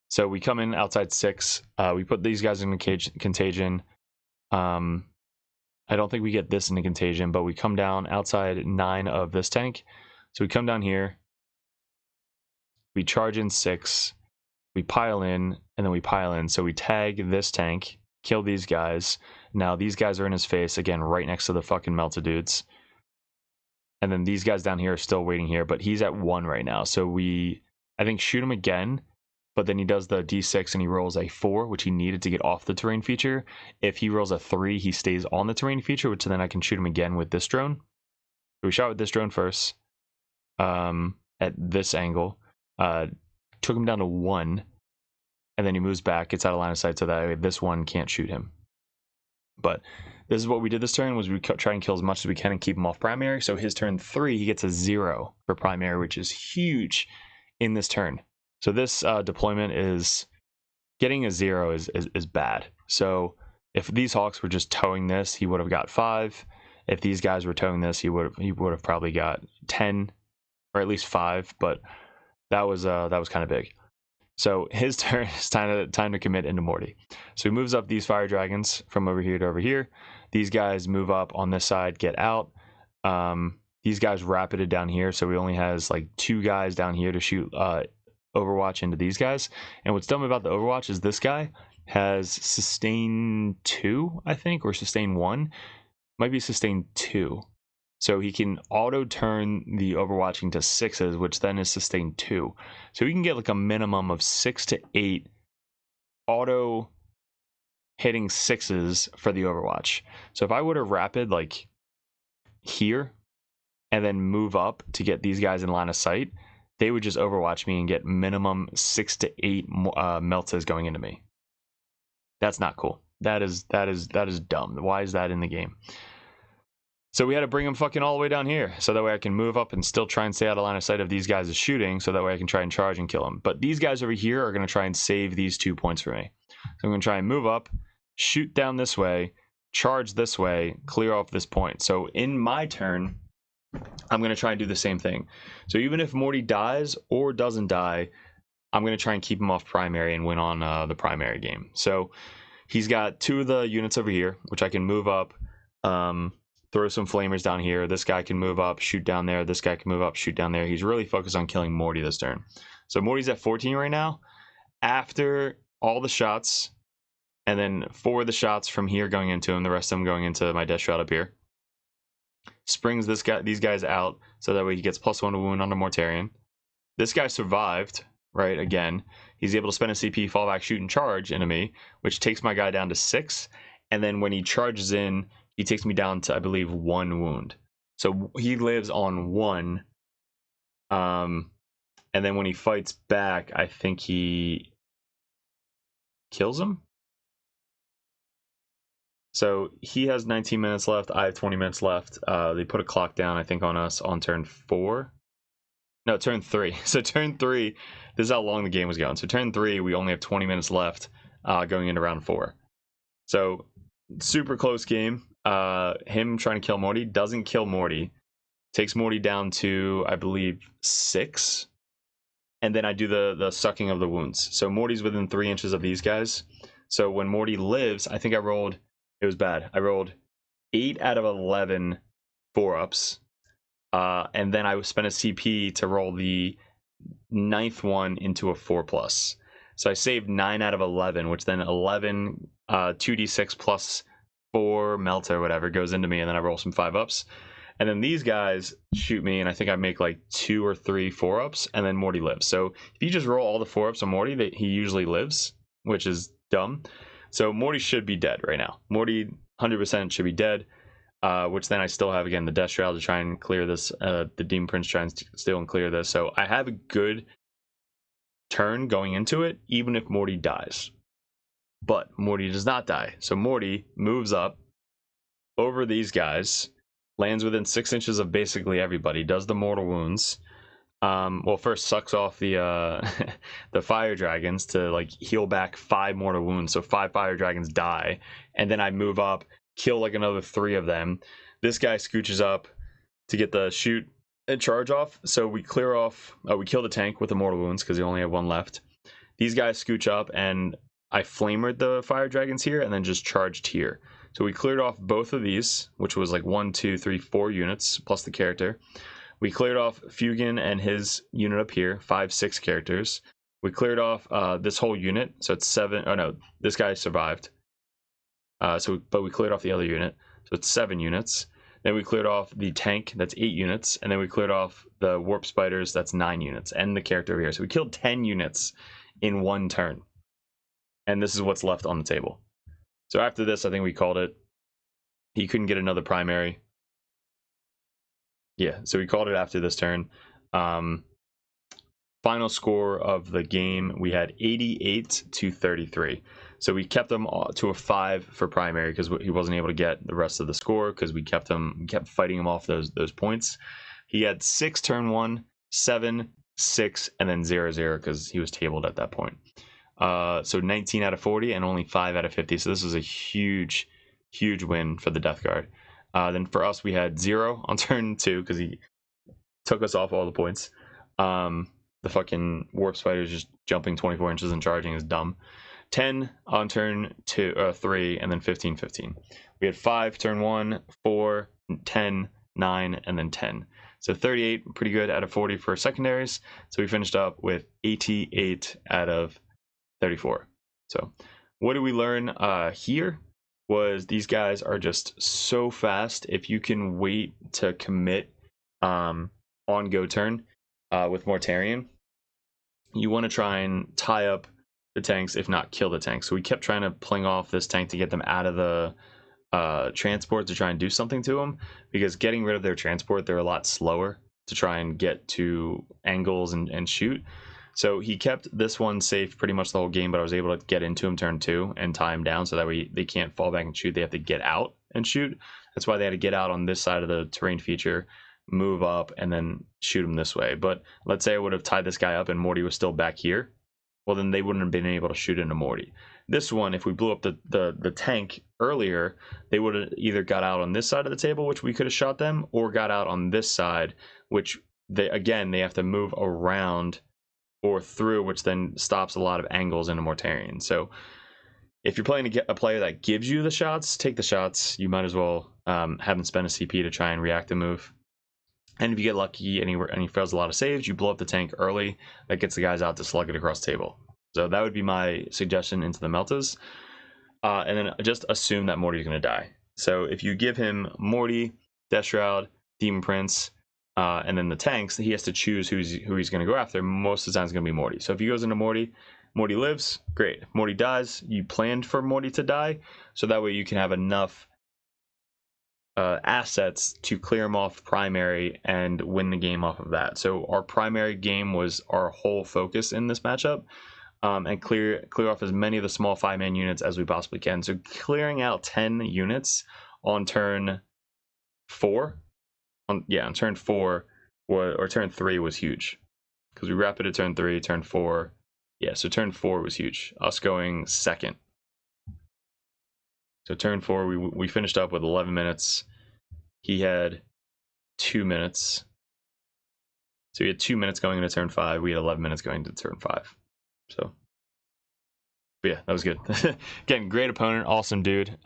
S2: So we come in outside 6. We put these guys in contagion. I don't think we get this into contagion, but we come down outside 9 of this tank. So we come down here, we charge in 6, we pile in, and then we pile in. So we tag this tank, kill these guys. Now these guys are in his face, again, right next to the fucking melted dudes. And then these guys down here are still waiting here, but he's at 1 right now. So we, I think, shoot him again, but then he does the D6 and he rolls a 4, which he needed to get off the terrain feature. If he rolls a 3, he stays on the terrain feature, which then I can shoot him again with this drone. So we shot with this drone first at this angle. Took him down to 1, and then he moves back, gets out of line of sight so that this one can't shoot him. But this is what we did this turn, was we try and kill as much as we can and keep him off primary. So his turn 3, he gets a 0 for primary, which is huge in this turn. So this deployment is getting a 0 is bad. So if these Hawks were just towing this, he would have got 5. If these guys were towing this, he would have probably got 10 or at least 5. But that was kind of big. So his turn is time to commit into Morty. So he moves up these fire dragons from over here to over here. These guys move up on this side, get out. These guys rapided down here, so he only has like 2 guys down here to shoot Overwatch into these guys. And what's dumb about the Overwatch is this guy has sustain 2, I think, or sustain 1. Might be sustain 2. So he can auto turn the Overwatch into 6s, which then is sustain 2. So he can get like a minimum of 6 to 8 auto hitting 6s for the Overwatch. So if I would have rapid like here, and then move up to get these guys in line of sight, they would just overwatch me and get minimum 6 to 8 meltas going into me. That's not cool. That is dumb. Why is that in the game? So we had to bring them fucking all the way down here, so that way I can move up and still try and stay out of line of sight of these guys is shooting, so that way I can try and charge and kill them. But these guys over here are going to try and save these 2 points for me. So I'm going to try and move up, shoot down this way, charge this way, clear off this point. So in my turn, I'm going to try and do the same thing. So even if Morty dies or doesn't die, I'm going to try and keep him off primary and win on the primary game. So he's got 2 of the units over here, which I can move up, throw some flamers down here. This guy can move up, shoot down there. This guy can move up, shoot down there. He's really focused on killing Morty this turn. So Morty's at 14 right now. After all the shots, and then 4 of the shots from here going into him, the rest of them going into my death shot up here, springs these guys out, so that way he gets +1 to wound on the Mortarion. This guy survived, right? Again, he's able to spend a CP, fall back, shoot, and charge into me, which takes my guy down to 6. And then when he charges in, he takes me down to, I believe, 1 wound. So he lives on 1. And then when he fights back, I think he kills him. So he has 19 minutes left. I have 20 minutes left. They put a clock down, I think, on us on turn 4. No, turn 3. So turn 3, this is how long the game was going. So turn 3, we only have 20 minutes left going into round 4. So super close game. Him trying to kill Morty, doesn't kill Morty, takes Morty down to, I believe, 6, and then I do the sucking of the wounds. So Morty's within 3 inches of these guys. So when Morty lives, I think I rolled, it was bad, I rolled 8 out of 11 4-ups, and then I spent a CP to roll the 9th one into a 4+. So I saved 9 out of 11, which then 11 2d6 plus 4 melt or whatever goes into me, and then I roll some 5-ups, and then these guys shoot me, and I think I make like 2 or 3 4-ups, and then Morty lives. So if you just roll all the 4-ups on Morty, he usually lives, which is dumb. So Morty should be dead right now. Morty 100% should be dead, which then I still have, again, the Death Shroud to try and clear this, the Demon Prince try and steal and clear this. So I have a good turn going into it, even if Morty dies. But Morty does not die. So Morty moves up over these guys, lands within 6 inches of basically everybody, does the mortal wounds. Well, first sucks off the the fire dragons to like heal back 5 mortal wounds. So 5 fire dragons die, and then I move up, kill like another 3 of them. This guy scooches up to get the shoot and charge off. So we clear off. We kill the tank with the mortal wounds because he only have 1 left. These guys scooch up, and I flamered the fire dragons here and then just charged here. So we cleared off both of these, which was like 1, 2, 3, 4 units plus the character. We cleared off Fugan and his unit up here, 5, 6 characters. We cleared off this whole unit, so it's 7. Oh no, this guy survived. But we cleared off the other unit, so it's 7 units. Then we cleared off the tank, that's 8 units, and then we cleared off the warp spiders, that's 9 units, and the character over here. So we killed 10 units in 1 turn. And this is what's left on the table. So after this, I think we called it. He couldn't get another primary. Yeah, so we called it after this turn. Final score of the game, we had 88 to 33. So we kept him to a 5 for primary because he wasn't able to get the rest of the score because we kept fighting him off those points. He had 6 turn 1, 7, 6, and then 0-0 because he was tabled at that point. So 19 out of 40 and only 5 out of 50. So this was a huge win for the Death Guard. Then for us, we had 0 on turn 2 because he took us off all the points. The fucking warp spider is just jumping 24 inches and charging is dumb. 10 on turn 3, and then 15. We had 5 turn 1, 4, 10, 9, and then 10. So 38, pretty good out of 40 for secondaries. So we finished up with 88 out of 34. So what did we learn here? Was these guys are just so fast. If you can wait to commit on go turn with Mortarion, you want to try and tie up the tanks, if not kill the tanks. So we kept trying to pling off this tank to get them out of the transport to try and do something to them, because getting rid of their transport, they're a lot slower to try and get to angles and shoot. So he kept this one safe pretty much the whole game, but I was able to get into him turn 2 and tie him down so that way they can't fall back and shoot. They have to get out and shoot. That's why they had to get out on this side of the terrain feature, move up, and then shoot him this way. But let's say I would have tied this guy up and Morty was still back here. Well, then they wouldn't have been able to shoot into Morty. This one, if we blew up the tank earlier, they would have either got out on this side of the table, which we could have shot them, or got out on this side, which they have to move around or through, which then stops a lot of angles into Mortarion. So if you're playing to get a player that gives you the shots, take the shots. You might as well have them spend a CP to try and react a move. And if you get lucky and he fails a lot of saves, you blow up the tank early. That gets the guys out to slug it across the table. So that would be my suggestion into the Meltas. And then just assume that Morty's going to die. So if you give him Morty, Death Shroud, Demon Prince, and then the tanks, he has to choose who he's going to go after. Most of the time it's going to be Morty. So if he goes into Morty, Morty lives, great. If Morty dies, you planned for Morty to die, so that way you can have enough assets to clear him off primary and win the game off of that. So our primary game was our whole focus in this matchup, and clear off as many of the small 5-man units as we possibly can. So clearing out 10 units on turn 4, on turn 4 or turn 3 was huge, because we rapid at turn 3, turn 4. Yeah, so turn 4 was huge. Us going second. So turn 4, we finished up with 11 minutes. He had 2 minutes. So he had 2 minutes going into turn 5. We had 11 minutes going into turn 5. So, but yeah, that was good. Again, great opponent, awesome dude.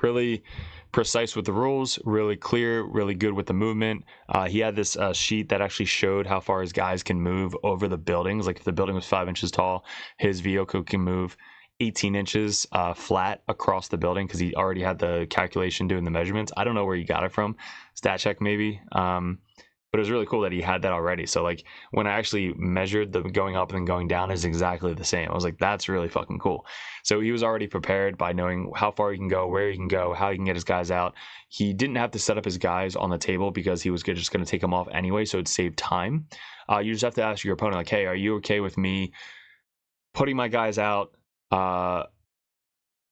S2: Really precise with the rules, really clear, really good with the movement. He had this sheet that actually showed how far his guys can move over the buildings. Like if the building was 5 inches tall, his Vyoko can move 18 inches flat across the building, because he already had the calculation doing the measurements. I don't know where he got it from, stat check maybe, but it was really cool that he had that already. So like when I actually measured the going up and then going down is exactly the same. I was like, that's really fucking cool. So he was already prepared by knowing how far he can go, where he can go, how he can get his guys out. He didn't have to set up his guys on the table because he was just going to take them off anyway, so it saved time. You just have to ask your opponent, like, hey, are you okay with me putting my guys out,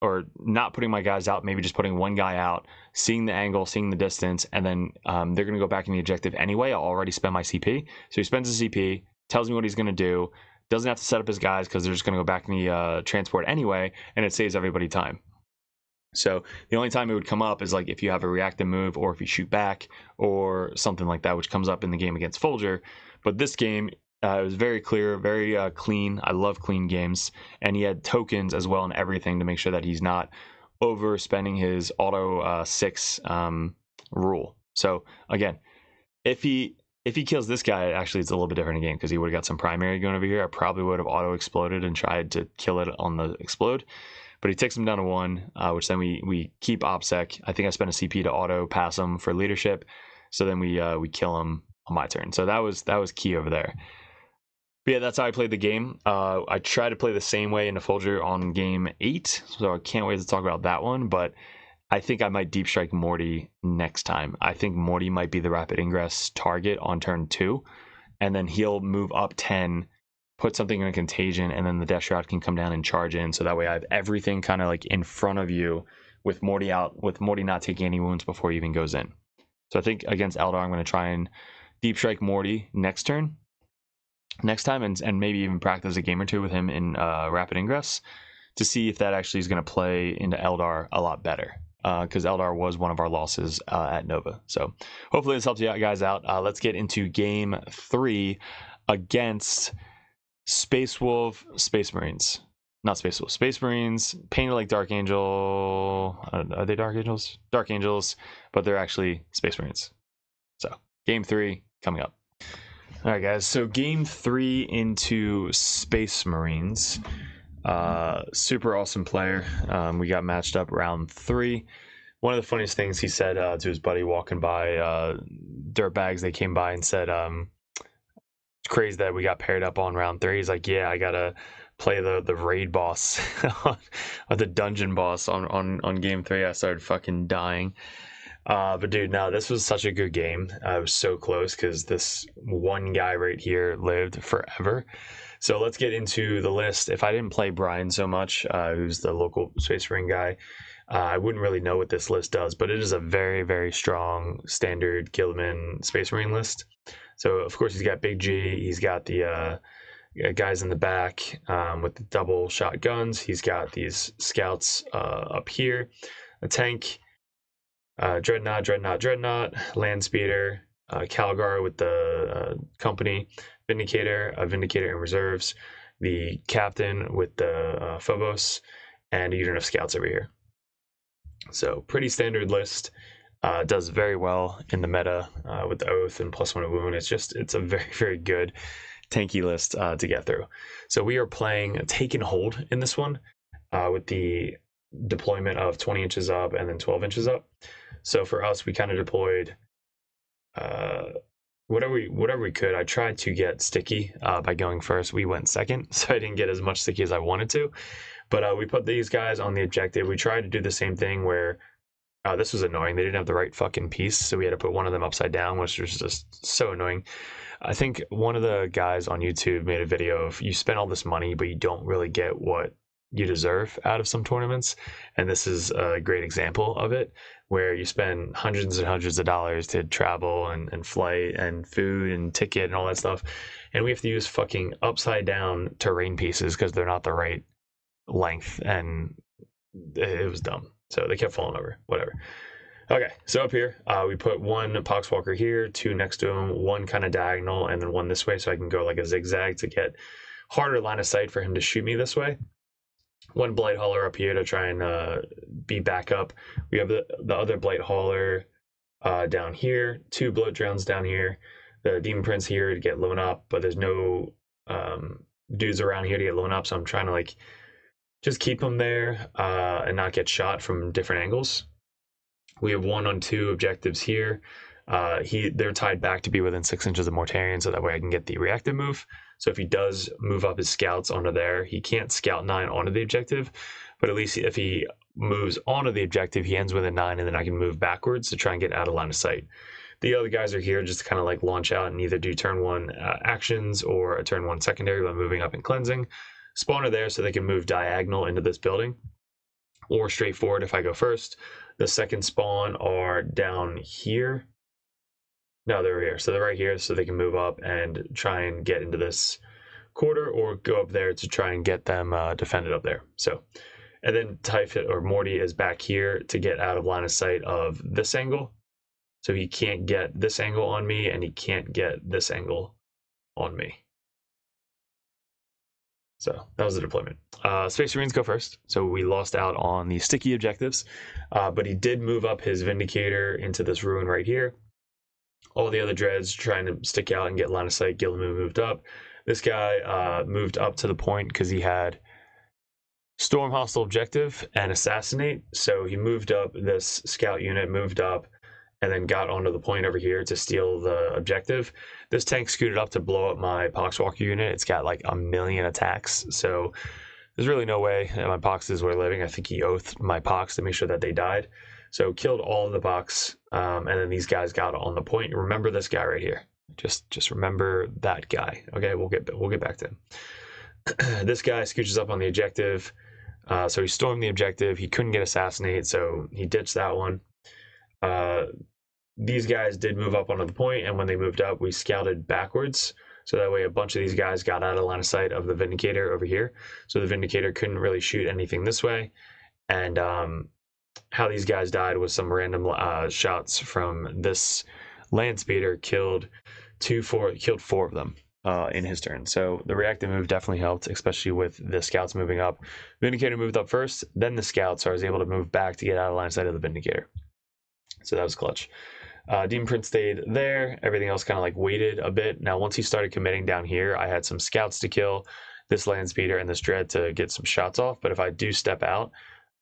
S2: or not putting my guys out, maybe just putting one guy out, seeing the angle, seeing the distance, and then they're going to go back in the objective anyway. I'll already spend my CP. So he spends a CP, tells me what he's going to do, doesn't have to set up his guys because they're just going to go back in the transport anyway, and it saves everybody time. So the only time it would come up is like if you have a reactive move, or if you shoot back, or something like that, which comes up in the game against Folger. But this game, it was very clear, very clean. I love clean games. And he had tokens as well and everything to make sure that he's not overspending his auto 6 rule. So again, if he kills this guy, actually it's a little bit different again, because he would have got some primary going over here. I probably would have auto exploded and tried to kill it on the explode. But he takes him down to 1, which then we keep OPSEC. I think I spent a CP to auto pass him for leadership. So then we kill him on my turn. So that was key over there. But yeah, that's how I played the game. I tried to play the same way into Folger on game 8, so I can't wait to talk about that one. But I think I might deep strike Morty next time. I think Morty might be the rapid ingress target on turn 2, and then he'll move up 10, put something in a contagion, and then the Death Shroud can come down and charge in. So that way I have everything kind of like in front of you with Morty out, with Morty not taking any wounds before he even goes in. So I think against Eldar, I'm going to try and deep strike Morty next time, and maybe even practice a game or two with him in rapid ingress to see if that actually is going to play into Eldar a lot better, because Eldar was one of our losses at Nova. So hopefully this helps you guys out. Let's get into game 3 against Space Wolf, Space Marines. Not Space Wolf, Space Marines, painted like Dark Angel. Are they Dark Angels? Dark Angels, but they're actually Space Marines. So game 3 coming up. All right, guys. So game 3 into Space Marines. Super awesome player. We got matched up round 3. One of the funniest things he said to his buddy walking by, Dirtbags, they came by and said, it's crazy that we got paired up on round 3. He's like, yeah, I got a play the raid boss or the dungeon boss on game 3, I started fucking dying. But dude, no, this was such a good game. I was so close because this one guy right here lived forever. So let's get into the list. If I didn't play Brian so much, who's the local Space Marine guy, I wouldn't really know what this list does, but it is a very, very strong standard Kleemann Space Marine list. So of course he's got Big G, he's got the guys in the back with the double shotguns. He's got these scouts up here, a tank, Dreadnought, Land Speeder, Calgar with the company, Vindicator in reserves, the captain with the Phobos, and a unit of scouts over here. So pretty standard list. Does very well in the meta with the Oath and +1 wound. It's a very, very good tanky list to get through. So we are playing Take and Hold in this one with the deployment of 20 inches up and then 12 inches up. So for us, we kind of deployed whatever we could. I tried to get sticky by going first. We went second, so I didn't get as much sticky as I wanted to. But we put these guys on the objective. We tried to do the same thing where this was annoying. They didn't have the right fucking piece, so we had to put one of them upside down, which was just so annoying. I think one of the guys on YouTube made a video of you spend all this money, but you don't really get what you deserve out of some tournaments. And this is a great example of it, where you spend hundreds and hundreds of dollars to travel and flight and food and ticket and all that stuff. And we have to use fucking upside down terrain pieces because they're not the right length. And it was dumb. So they kept falling over, whatever. Okay, so up here, we put one Poxwalker here, two next to him, one kind of diagonal, and then one this way, so I can go like a zigzag to get harder line of sight for him to shoot me this way. One Blight Hauler up here to try and be back up. We have the other Blight Hauler down here, two Bloat Drones down here, the Demon Prince here to get blown up, but there's no dudes around here to get blown up, so I'm trying to like just keep them there and not get shot from different angles. We have 1 on 2 objectives here. They're tied back to be within 6 inches of Mortarion, so that way I can get the reactive move. So if he does move up his scouts onto there, he can't scout 9 onto the objective, but at least if he moves onto the objective, he ends with a 9, and then I can move backwards to try and get out of line of sight. The other guys are here just to kind of like launch out and either do turn 1 actions or a turn 1 secondary by moving up and cleansing. Spawner there so they can move diagonal into this building, or straight forward if I go first. The second spawn are down here. No, they're here. So they're right here so they can move up and try and get into this quarter, or go up there to try and get them defended up there. So, and then Typhus or Morty is back here to get out of line of sight of this angle. So he can't get this angle on me, and he can't get this angle on me. So that was the deployment. Space Marines go first. So we lost out on the sticky objectives, but he did move up his Vindicator into this ruin right here. All the other dreads trying to stick out and get line of sight. Galen moved up. This guy moved up to the point because he had storm hostile objective and assassinate. So he moved up, this scout unit moved up and then got onto the point over here to steal the objective. This tank scooted up to blow up my Poxwalker unit. It's got like 1 million attacks, so there's really no way that my Poxes were living. I think he oathed my Pox to make sure that they died. So killed all of the Pox, and then these guys got on the point. Remember this guy right here. Just remember that guy. Okay, we'll get back to him. This guy scooches up on the objective. So he stormed the objective. He couldn't get assassinate, so he ditched that one. These guys did move up onto the point, and when they moved up, we scouted backwards. So that way a bunch of these guys got out of line of sight of the Vindicator over here. So the Vindicator couldn't really shoot anything this way. And how these guys died was some random shots from this land speeder killed 4 of them in his turn. So the reactive move definitely helped, especially with the scouts moving up. Vindicator moved up first, then the scouts, so I was able to move back to get out of line of sight of the Vindicator. So that was clutch. Demon Prince stayed there. Everything else kind of like waited a bit. Now, once he started committing down here, I had some scouts to kill, this land speeder and this dread to get some shots off. But if I do step out,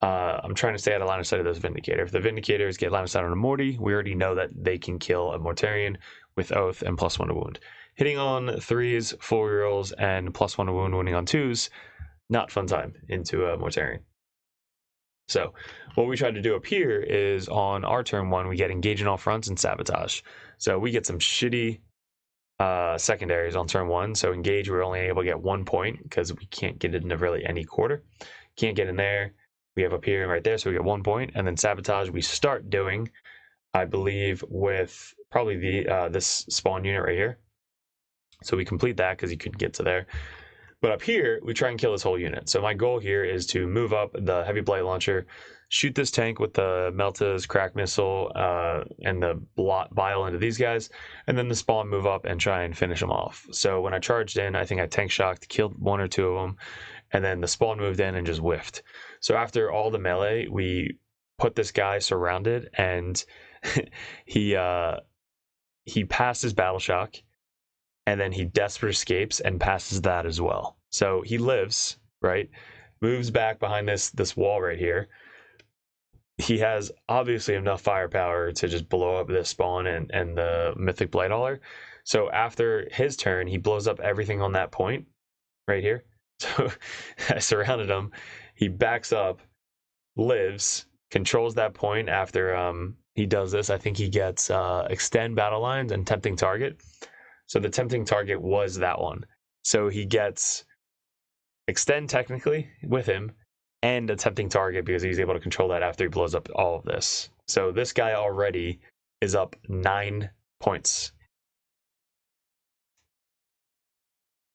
S2: I'm trying to stay out of line of sight of this Vindicator. If the Vindicators get line of sight on a Morty, we already know that they can kill a Mortarion with Oath and +1 to wound. Hitting on 3s, 4 rerolls, and +1 to wound, winning on 2s. not fun time into Mortarion. So what we tried to do up here is on our turn 1, we get engage in all fronts and sabotage. So we get some shitty secondaries on turn 1. So engage, we're only able to get 1 point because we can't get into really any quarter. Can't get in there. We have up here and right there, so we get 1 point. And then sabotage, we start doing, I believe, with probably the this spawn unit right here. So we complete that because you couldn't get to there. But up here, we try and kill this whole unit. So my goal here is to move up the heavy blight launcher, shoot this tank with the Melta's crack missile and the bile into these guys, and then the spawn move up and try and finish them off. So when I charged in, I think I tank shocked, killed 1 or 2 of them, and then the spawn moved in and just whiffed. So after all the melee, we put this guy surrounded, and he passed his battle shock. And then he desperate escapes and passes that as well. So he lives, right? Moves back behind this wall right here. He has obviously enough firepower to just blow up this spawn and the Mythic Blight Hauler. So after his turn, he blows up everything on that point right here. So I surrounded him. He backs up, lives, controls that point after he does this. I think he gets extend battle lines and tempting target. So the tempting target was that one. So he gets extend technically with him and a tempting target because he's able to control that after he blows up all of this. So this guy already is up 9 points.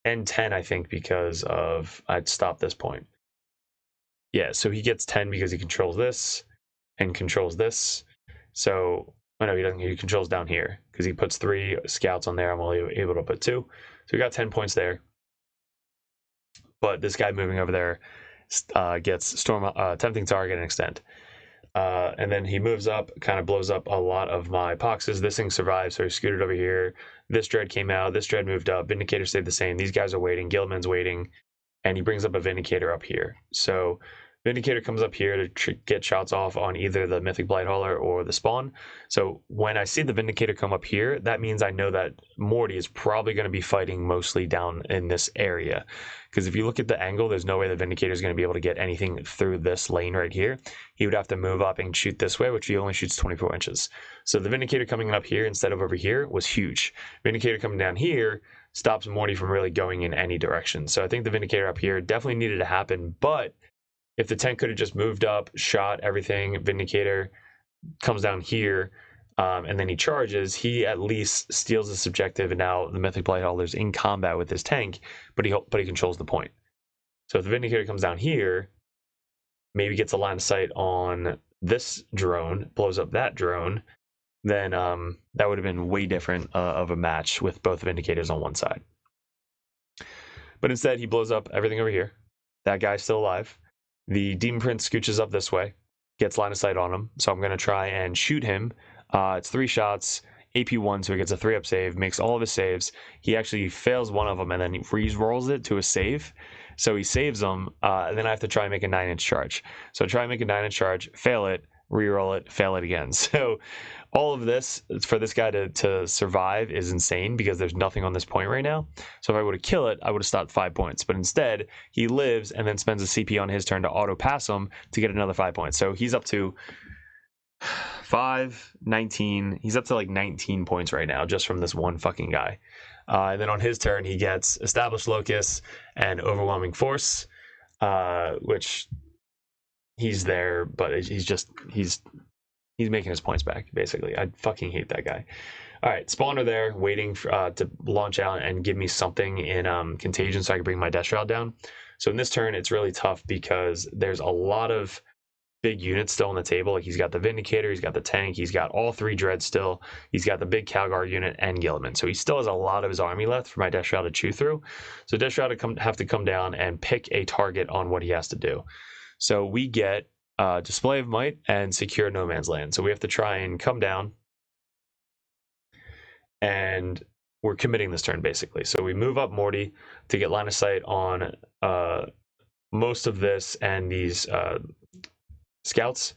S2: And 10, I think, because of I'd stop this point. Yeah, so he gets 10 because he controls this and controls this. So oh no, he doesn't. He controls down here because he puts 3 scouts on there. I'm only able to put 2. So we got 10 points there. But this guy moving over there gets storm tempting target and extend. And then he moves up, kind of blows up a lot of my boxes. This thing survives, so he scooted over here. This dread came out. This dread moved up. Vindicator stayed the same. These guys are waiting. Gilman's waiting. And he brings up a Vindicator up here. So Vindicator comes up here to get shots off on either the Mythic Blight Hauler or the spawn. So when I see the Vindicator come up here, that means I know that Morty is probably going to be fighting mostly down in this area. Because if you look at the angle, there's no way the Vindicator is going to be able to get anything through this lane right here. He would have to move up and shoot this way, which he only shoots 24 inches. So the Vindicator coming up here instead of over here was huge. Vindicator coming down here stops Morty from really going in any direction. So I think the Vindicator up here definitely needed to happen, but if the tank could have just moved up, shot everything, Vindicator comes down here, and then he charges, he at least steals this objective, and now the Mythic Blight Hauler's in combat with his tank, but he controls the point. So if the Vindicator comes down here, maybe gets a line of sight on this drone, blows up that drone, then that would have been way different of a match with both Vindicators on one side. But instead, he blows up everything over here. That guy's still alive. The Demon Prince scooches up this way, gets line of sight on him, so I'm going to try and shoot him. It's 3 shots, AP1, so he gets a 3-up save, makes all of his saves. He actually fails one of them, and then he re-rolls it to a save. So he saves them, and then I have to try and make a 9-inch charge. So I try and make a 9-inch charge, fail it, re-roll it, fail it again. So all of this, for this guy to survive is insane because there's nothing on this point right now. So if I would have killed it, I would have stopped 5 points. But instead, he lives and then spends a CP on his turn to auto-pass him to get another 5 points. So he's up to 5, 19. He's up to like 19 points right now just from this one fucking guy. And then on his turn, he gets Established Locus and Overwhelming Force, which he's there, but he's making his points back, basically. I fucking hate that guy. All right, spawner there, waiting for, to launch out and give me something in Contagion so I can bring my Death Shroud down. So in this turn, it's really tough because there's a lot of big units still on the table. Like he's got the Vindicator, he's got the tank, he's got all 3 dreads still, he's got the big Calgar unit and Gilman. So he still has a lot of his army left for my Death Shroud to chew through. So Death Shroud have to come down and pick a target on what he has to do. So we get Display of Might and Secure No Man's Land. So we have to try and come down, and we're committing this turn basically. So we move up Morty to get line of sight on most of this and these scouts.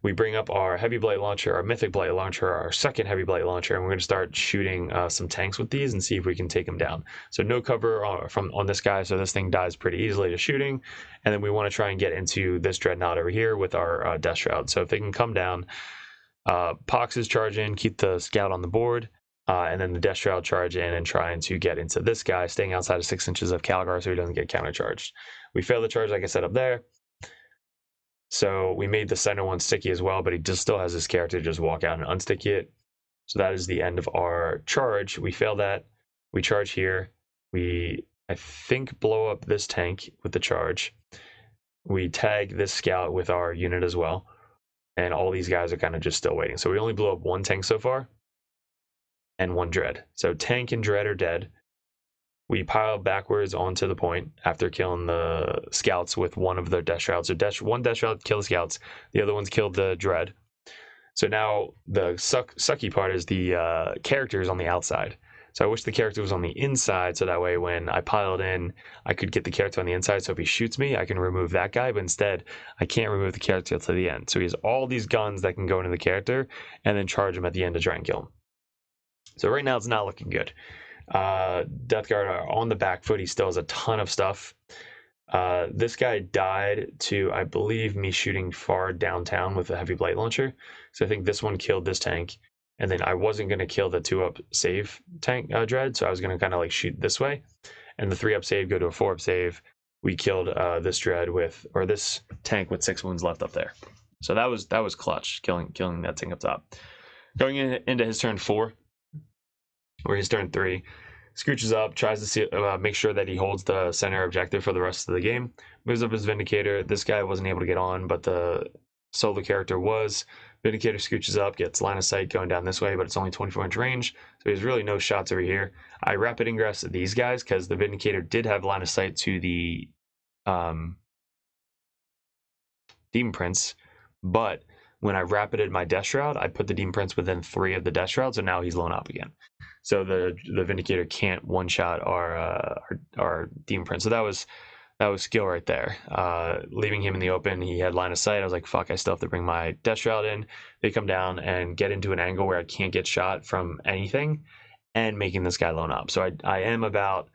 S2: we bring up our heavy blight launcher, our mythic blight launcher, our second heavy blight launcher, and we're going to start shooting some tanks with these and see if we can take them down. So no cover on this guy, so this thing dies pretty easily to shooting. And then we want to try and get into this dreadnought over here with our Death Shroud. So if they can come down, Pox is charging, keep the scout on the board, and then the Death Shroud charge in and trying to get into this guy, staying outside of 6 inches of Calgar so he doesn't get countercharged. We fail the charge like I said up there. So we made the center one sticky as well, but he just still has his character just walk out and unsticky it. So that is the end of our charge. We fail that. We charge here. We, I think, blow up this tank with the charge. We tag this scout with our unit as well. And all these guys are kind of just still waiting. So we only blew up 1 tank so far and 1 dread. So tank and dread are dead. We pile backwards onto the point after killing the scouts with one of their Death Shrouds. So one Death Shroud killed the scouts. The other ones killed the dread. So now the sucky part is the characters on the outside. So I wish the character was on the inside, so that way when I piled in, I could get the character on the inside. So if he shoots me, I can remove that guy. But instead, I can't remove the character till the end. So he has all these guns that can go into the character and then charge him at the end to try and kill him. So right now it's not looking good. Death Guard are on the back foot. He still has a ton of stuff. This guy died to, I believe, me shooting far downtown with a heavy blight launcher. So I think this one killed this tank. And then I wasn't going to kill the 2-up save tank dread. So I was going to kind of like shoot this way. And the 3-up save go to a 4-up save. We killed this dread with, or this tank with 6 wounds left up there. So that was clutch, killing that thing up top. Going into his turn 4. Or his turn 3, scooches up, tries to see, make sure that he holds the center objective for the rest of the game. Moves up his Vindicator. This guy wasn't able to get on, but the solo character was. Vindicator scooches up, gets line of sight going down this way, but it's only 24-inch range, so there's really no shots over here. I rapid ingress these guys because the Vindicator did have line of sight to the Demon Prince, but when I rapided my Death Shroud, I put the Demon Prince within 3 of the Death Shroud, so now he's blown up again. So the Vindicator can't one-shot our Demon Prince. So that was skill right there. Leaving him in the open, he had line of sight. I was like, fuck, I still have to bring my Death Shroud in. They come down and get into an angle where I can't get shot from anything and making this guy blown up. So I am about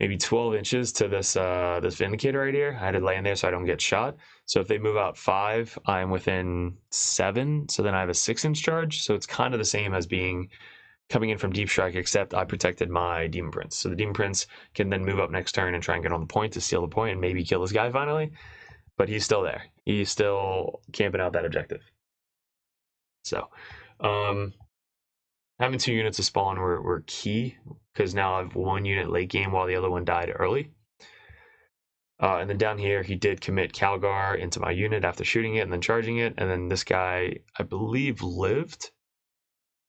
S2: maybe 12 inches to this Vindicator right here. I had to land there so I don't get shot. So if they move out 5, I'm within 7. So then I have a 6-inch charge. So it's kind of the same as coming in from Deep Strike, except I protected my Demon Prince. So the Demon Prince can then move up next turn and try and get on the point to steal the point and maybe kill this guy finally. But he's still there. He's still camping out that objective. So having 2 units of spawn were key, because now I have 1 unit late game while the other one died early. And then down here, he did commit Calgar into my unit after shooting it and then charging it. And then this guy, I believe, lived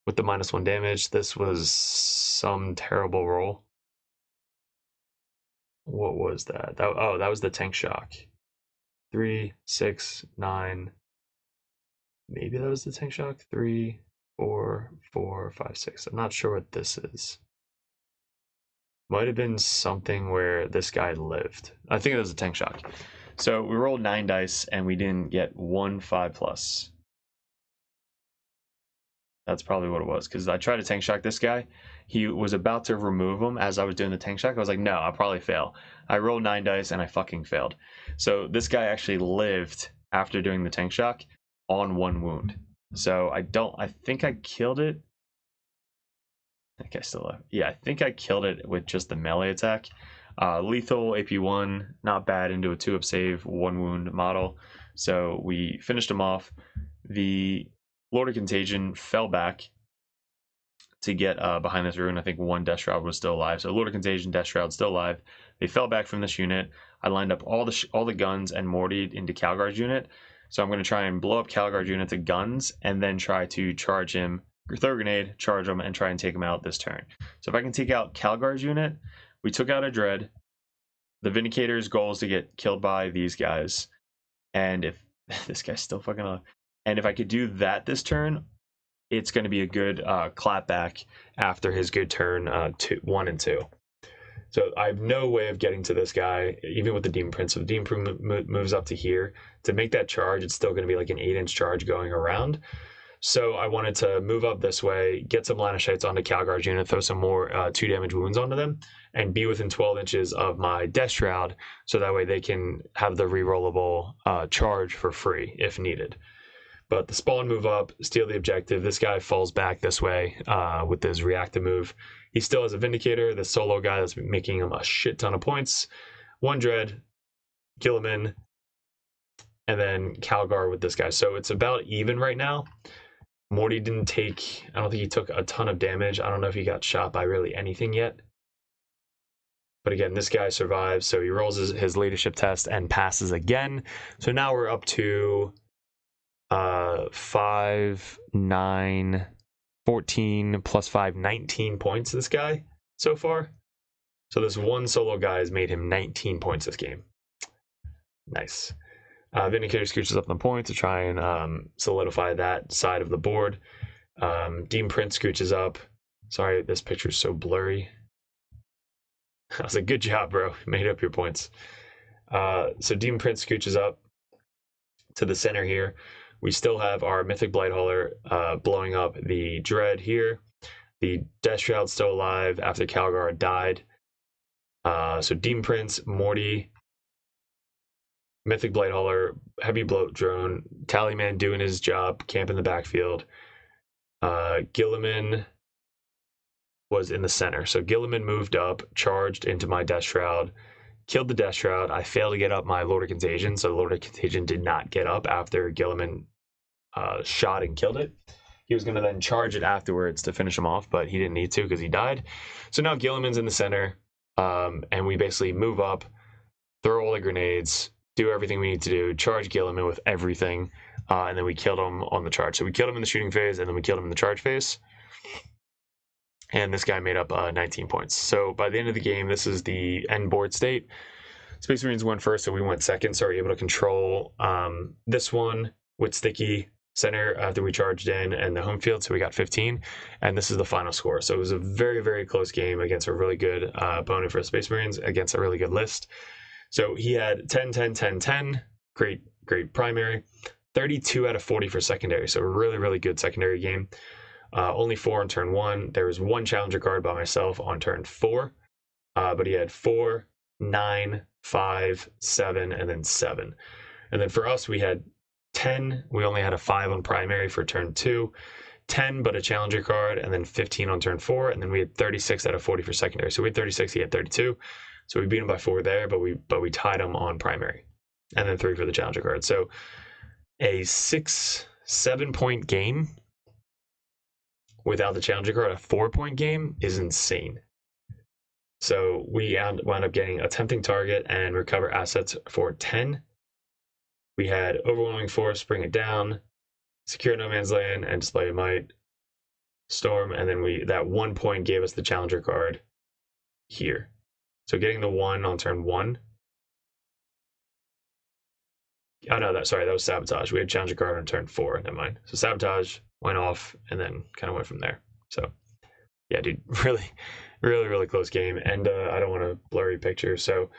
S2: with the -1 damage. This was some terrible roll. What was that? That was the tank shock. 3, 6, 9. Maybe that was the tank shock. 3, 4, 4, 5, 6. I'm not sure what this is. Might have been something where this guy lived. I think it was a tank shock. So we rolled 9 dice and we didn't get 1 5+. That's probably what it was, because I tried to tank shock this guy. He was about to remove him as I was doing the tank shock. I was like, no, I'll probably fail. I rolled 9 dice and I fucking failed. So this guy actually lived after doing the tank shock on 1 wound. So I think I killed it. I think I still have. Yeah, I think I killed it with just the melee attack. Lethal AP1, not bad, into a 2-up save, 1 wound model. So we finished him off. The Lord of Contagion fell back to get behind this rune. I think 1 Death Shroud was still alive. So Lord of Contagion, Death Shroud still alive. They fell back from this unit. I lined up all the guns and Mortied into Calgar's unit. So I'm going to try and blow up Calgar's unit to guns and then try to charge him, throw a grenade, charge him, and try and take him out this turn. So if I can take out Calgar's unit, we took out a Dread. The Vindicator's goal is to get killed by these guys. And if this guy's still fucking alive. And if I could do that this turn, it's going to be a good clap back after his good turn 1 and 2. So I have no way of getting to this guy, even with the Demon Prince. So the Demon Prince moves up to here. To make that charge, it's still going to be like an 8-inch charge going around. So I wanted to move up this way, get some line of sights onto Calgar's unit, throw some more 2 damage wounds onto them, and be within 12 inches of my Death Shroud, so that way they can have the rerollable charge for free if needed. But the spawn move up, steal the objective. This guy falls back this way with his reactive move. He still has a Vindicator, the solo guy that's making him a shit ton of points. 1 Dread, Gilliman, and then Calgar with this guy. So it's about even right now. Morty didn't take, I don't think he took a ton of damage. I don't know if he got shot by really anything yet. But again, this guy survives, so he rolls his leadership test and passes again. So now we're up to 5, 9, 14, plus 5, 19 points this guy so far. So this one solo guy has made him 19 points this game. Nice. Vindicator scooches up the point to try and solidify that side of the board. Demon Prince scooches up. Sorry, this picture is so blurry. That was a good job, bro. You made up your points. So Demon Prince scooches up to the center here. We still have our Mythic Blightholder blowing up the Dread here. The Death Shroud's still alive after Calgar died. So Demon Prince, Morty, Mythic Blightholder, Heavy Bloat Drone, Tallyman doing his job, camp in the backfield. Gilliman was in the center. So Gilliman moved up, charged into my Death Shroud, killed the Death Shroud. I failed to get up my Lord of Contagion, so Lord of Contagion did not get up after Gilliman shot and killed it. He was going to then charge it afterwards to finish him off, but he didn't need to because he died. So now Gilliman's in the center, and we basically move up, throw all the grenades, do everything we need to do, charge Gilliman with everything, and then we killed him on the charge. So we killed him in the shooting phase, and then we killed him in the charge phase. And this guy made up 19 points. So by the end of the game, this is the end board state. Space Marines went first, so we went second, so we were able to control this one with Sticky center after we charged in, and the home field, so we got 15. And this is the final score. So it was a very, very close game against a really good opponent for Space Marines, against a really good list. So he had 10, 10, 10, 10. Great primary. 32 out of 40 for secondary. So a really, really good secondary game. Only 4 on turn 1. There was 1 challenger card by myself on turn 4. But he had 4, 9, 5, 7, and then 7. And then for us, we had 10. We only had a 5 on primary for turn 2. 10, but a challenger card, and then 15 on turn 4. And then we had 36 out of 40 for secondary. So we had 36, he had 32. So we beat him by 4 there, but we tied him on primary, and then 3 for the challenger card. So a 6-7 point game without the challenger card, a 4-point game is insane. So we wound up getting a tempting target and recover assets for 10. We had overwhelming force, bring it down, secure no man's land, and display of might, storm, and then that 1 point gave us the challenger card here. So getting the 1 on turn 1. Oh no, that was sabotage. We had challenger card on turn 4. Never mind. So sabotage went off and then kind of went from there. So yeah, dude, really, really, really close game. And I don't want a blurry picture. So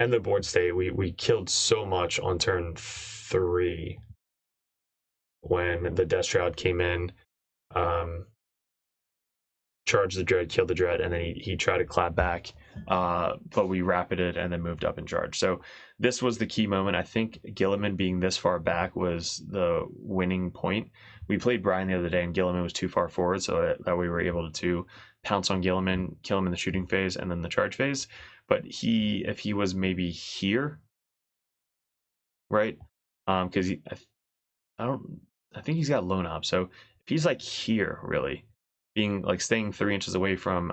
S2: end the board state, we killed so much on turn 3 when the Death Shroud came in. Charged the Dread, killed the Dread, and then he tried to clap back, but we rapided and then moved up in charge. So this was the key moment. I think Gilliman being this far back was the winning point. We played Brian the other day, and Gilliman was too far forward, so that we were able to pounce on Gilliman, kill him in the shooting phase, and then the charge phase. But if he was maybe here, right? Because I think he's got lone op. So if he's like here, really, being like staying 3 inches away from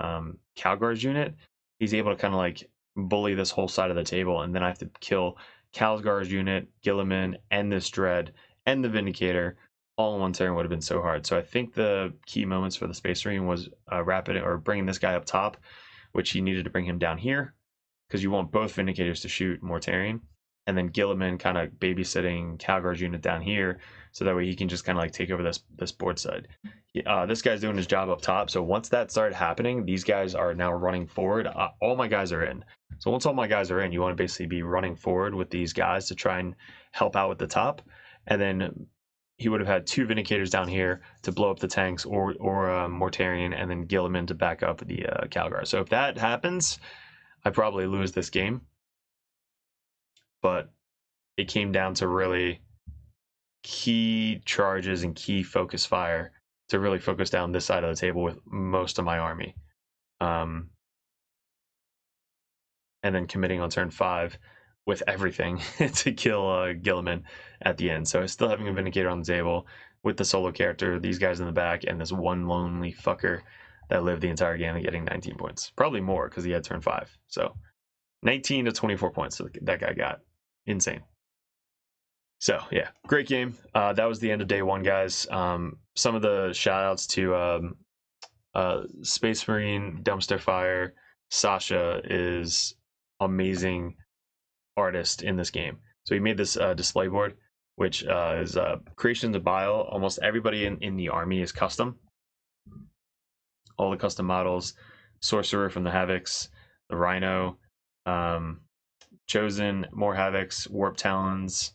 S2: Calgar's unit, he's able to kind of like bully this whole side of the table, and then I have to kill Calgar's unit, Gilliman, and this Dread, and the Vindicator all in one turn. Would have been so hard. So I think the key moments for the Space Marine was rapid or bringing this guy up top, which he needed to bring him down here, because you want both Vindicators to shoot Mortarion, and then Gilliman kind of babysitting Calgar's unit down here, so that way he can just kind of like take over this board side. this guy's doing his job up top. So once that started happening, these guys are now running forward. All my guys are in. So once all my guys are in, you want to basically be running forward with these guys to try and help out with the top. And then he would have had 2 Vindicators down here to blow up the tanks, or Mortarion, and then Gilliman to back up the Calgar. So if that happens, I probably lose this game. But it came down to really key charges and key focus fire to really focus down this side of the table with most of my army. And then committing on turn 5 with everything to kill Gilliman at the end. So still having a Vindicator on the table with the solo character, these guys in the back, and this one lonely fucker that lived the entire game and getting 19 points. Probably more because he had turn 5. So 19 to 24 points that guy got. Insane. So yeah, great game. That was the end of day 1, guys. Some of the shout outs to Space Marine Dumpster Fire. Sasha is amazing artist in this game. So he made this display board, which is creations of Bile. Almost everybody in the army is custom. All the custom models. Sorcerer from the Havocs, the Rhino, Chosen, more Havocs, Warp Talons,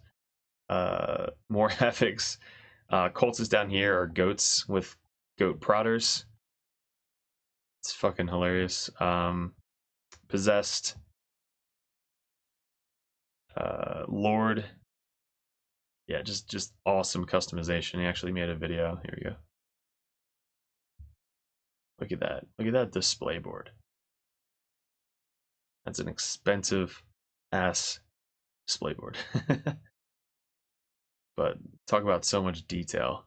S2: more Havocs. Cultists down here are goats with goat prodders. It's fucking hilarious. Possessed. Lord. Yeah, just awesome customization. He actually made a video. Here we go. Look at that. Look at that display board. That's an expensive ass display board. But talk about so much detail.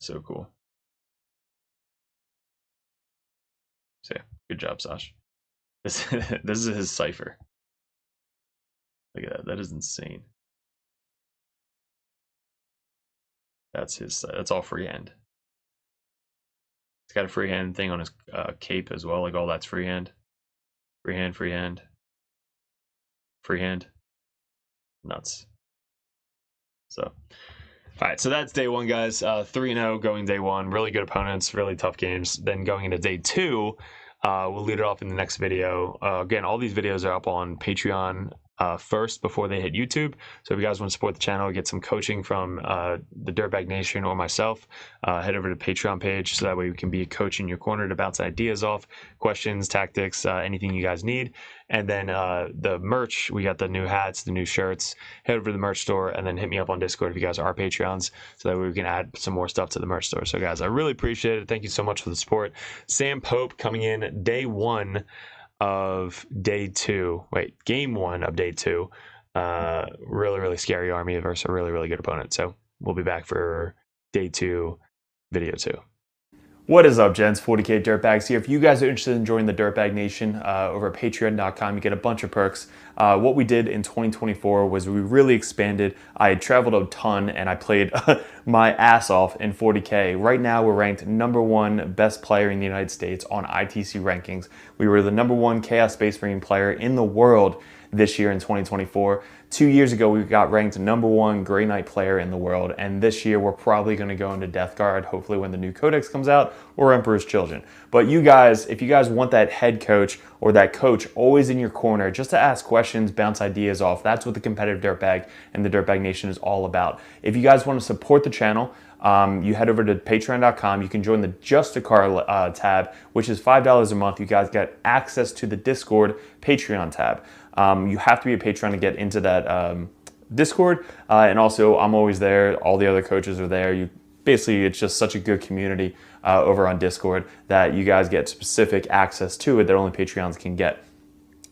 S2: So cool. So yeah, good job, Sash. This is his cipher. Look at that. That is insane. That's his. That's all freehand. He's got a freehand thing on his cape as well. Like all that's freehand. Freehand, freehand. Freehand. Nuts. So, all right. So that's day 1, guys. 3-0 going day 1. Really good opponents. Really tough games. Then going into day 2, we'll lead it off in the next video. Again, all these videos are up on Patreon first before they hit YouTube. So if you guys want to support the channel, get some coaching from the Dirtbag Nation or myself, head over to the Patreon page so that way we can be a coach in your corner to bounce ideas off, questions, tactics, anything you guys need. And then the merch, we got the new hats, the new shirts. Head over to the merch store and then hit me up on Discord if you guys are Patreons so that way we can add some more stuff to the merch store. So guys, I really appreciate it. Thank you so much for the support. Sam Pope coming in day 1 of day 2. Wait, game 1 of day 2. Really scary army versus a really good opponent. So we'll be back for day 2, video 2. What is up, gents? 40k Dirtbags here. If you guys are interested in joining the Dirtbag Nation over at patreon.com, you get a bunch of perks. What we did in 2024 was we really expanded. I had traveled a ton and I played my ass off in 40k. Right now we're ranked #1 best player in the United States on ITC rankings. We were the #1 Chaos Space Marine player in the world this year in 2024. 2 years ago, we got ranked #1 Grey Knight player in the world, and this year we're probably going to go into Death Guard, hopefully when the new Codex comes out, or Emperor's Children. But you guys, if you guys want that head coach or that coach always in your corner just to ask questions, bounce ideas off, that's what the competitive Dirtbag and the Dirtbag Nation is all about. If you guys want to support the channel, you head over to patreon.com. You can join the Just a Car tab, which is $5 a month. You guys get access to the Discord Patreon tab. You have to be a patron to get into that Discord, and also I'm always there. All the other coaches are there. Basically, it's just such a good community over on Discord that you guys get specific access to it that only Patreons can get.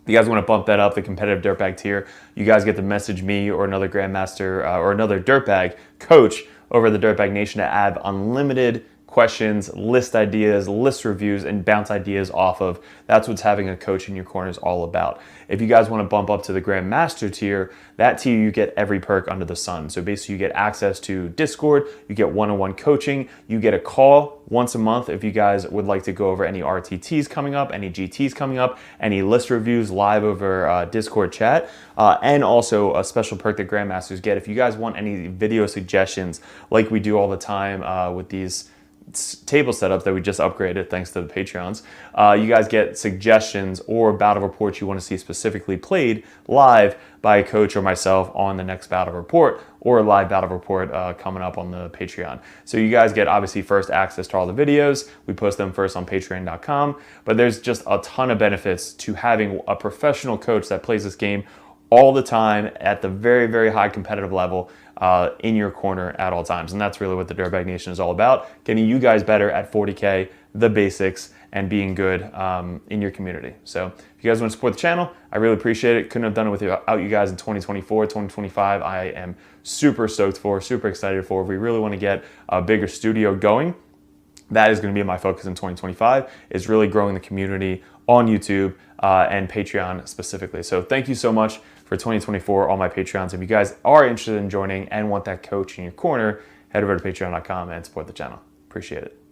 S2: If you guys want to bump that up, the competitive Dirtbag tier, you guys get to message me or another Grandmaster or another Dirtbag coach over the Dirtbag Nation to have unlimited questions, list ideas, list reviews, and bounce ideas off of. That's what having a coach in your corner is all about. If you guys want to bump up to the Grandmaster tier, that tier you get every perk under the sun. So basically you get access to Discord, you get one-on-one coaching, you get a call once a month if you guys would like to go over any RTTs coming up, any GTs coming up, any list reviews live over Discord chat, and also a special perk that Grandmasters get. If you guys want any video suggestions like we do all the time with these table setups that we just upgraded thanks to the Patreons, you guys get suggestions or battle reports you want to see specifically played live by a coach or myself on the next battle report, or a live battle report coming up on the Patreon. So you guys get obviously first access to all the videos. We post them first on patreon.com, but there's just a ton of benefits to having a professional coach that plays this game all the time at the very, very high competitive level in your corner at all times. And that's really what the Dirtbag Nation is all about, getting you guys better at 40K, the basics, and being good in your community. So if you guys want to support the channel, I really appreciate it. Couldn't have done it without you guys in 2024, 2025. I am super stoked for, super excited for. We really want to get a bigger studio going. That is going to be my focus in 2025, is really growing the community on YouTube and Patreon specifically. So thank you so much for 2024, all my Patreons. If you guys are interested in joining and want that coach in your corner, head over to patreon.com and support the channel. Appreciate it.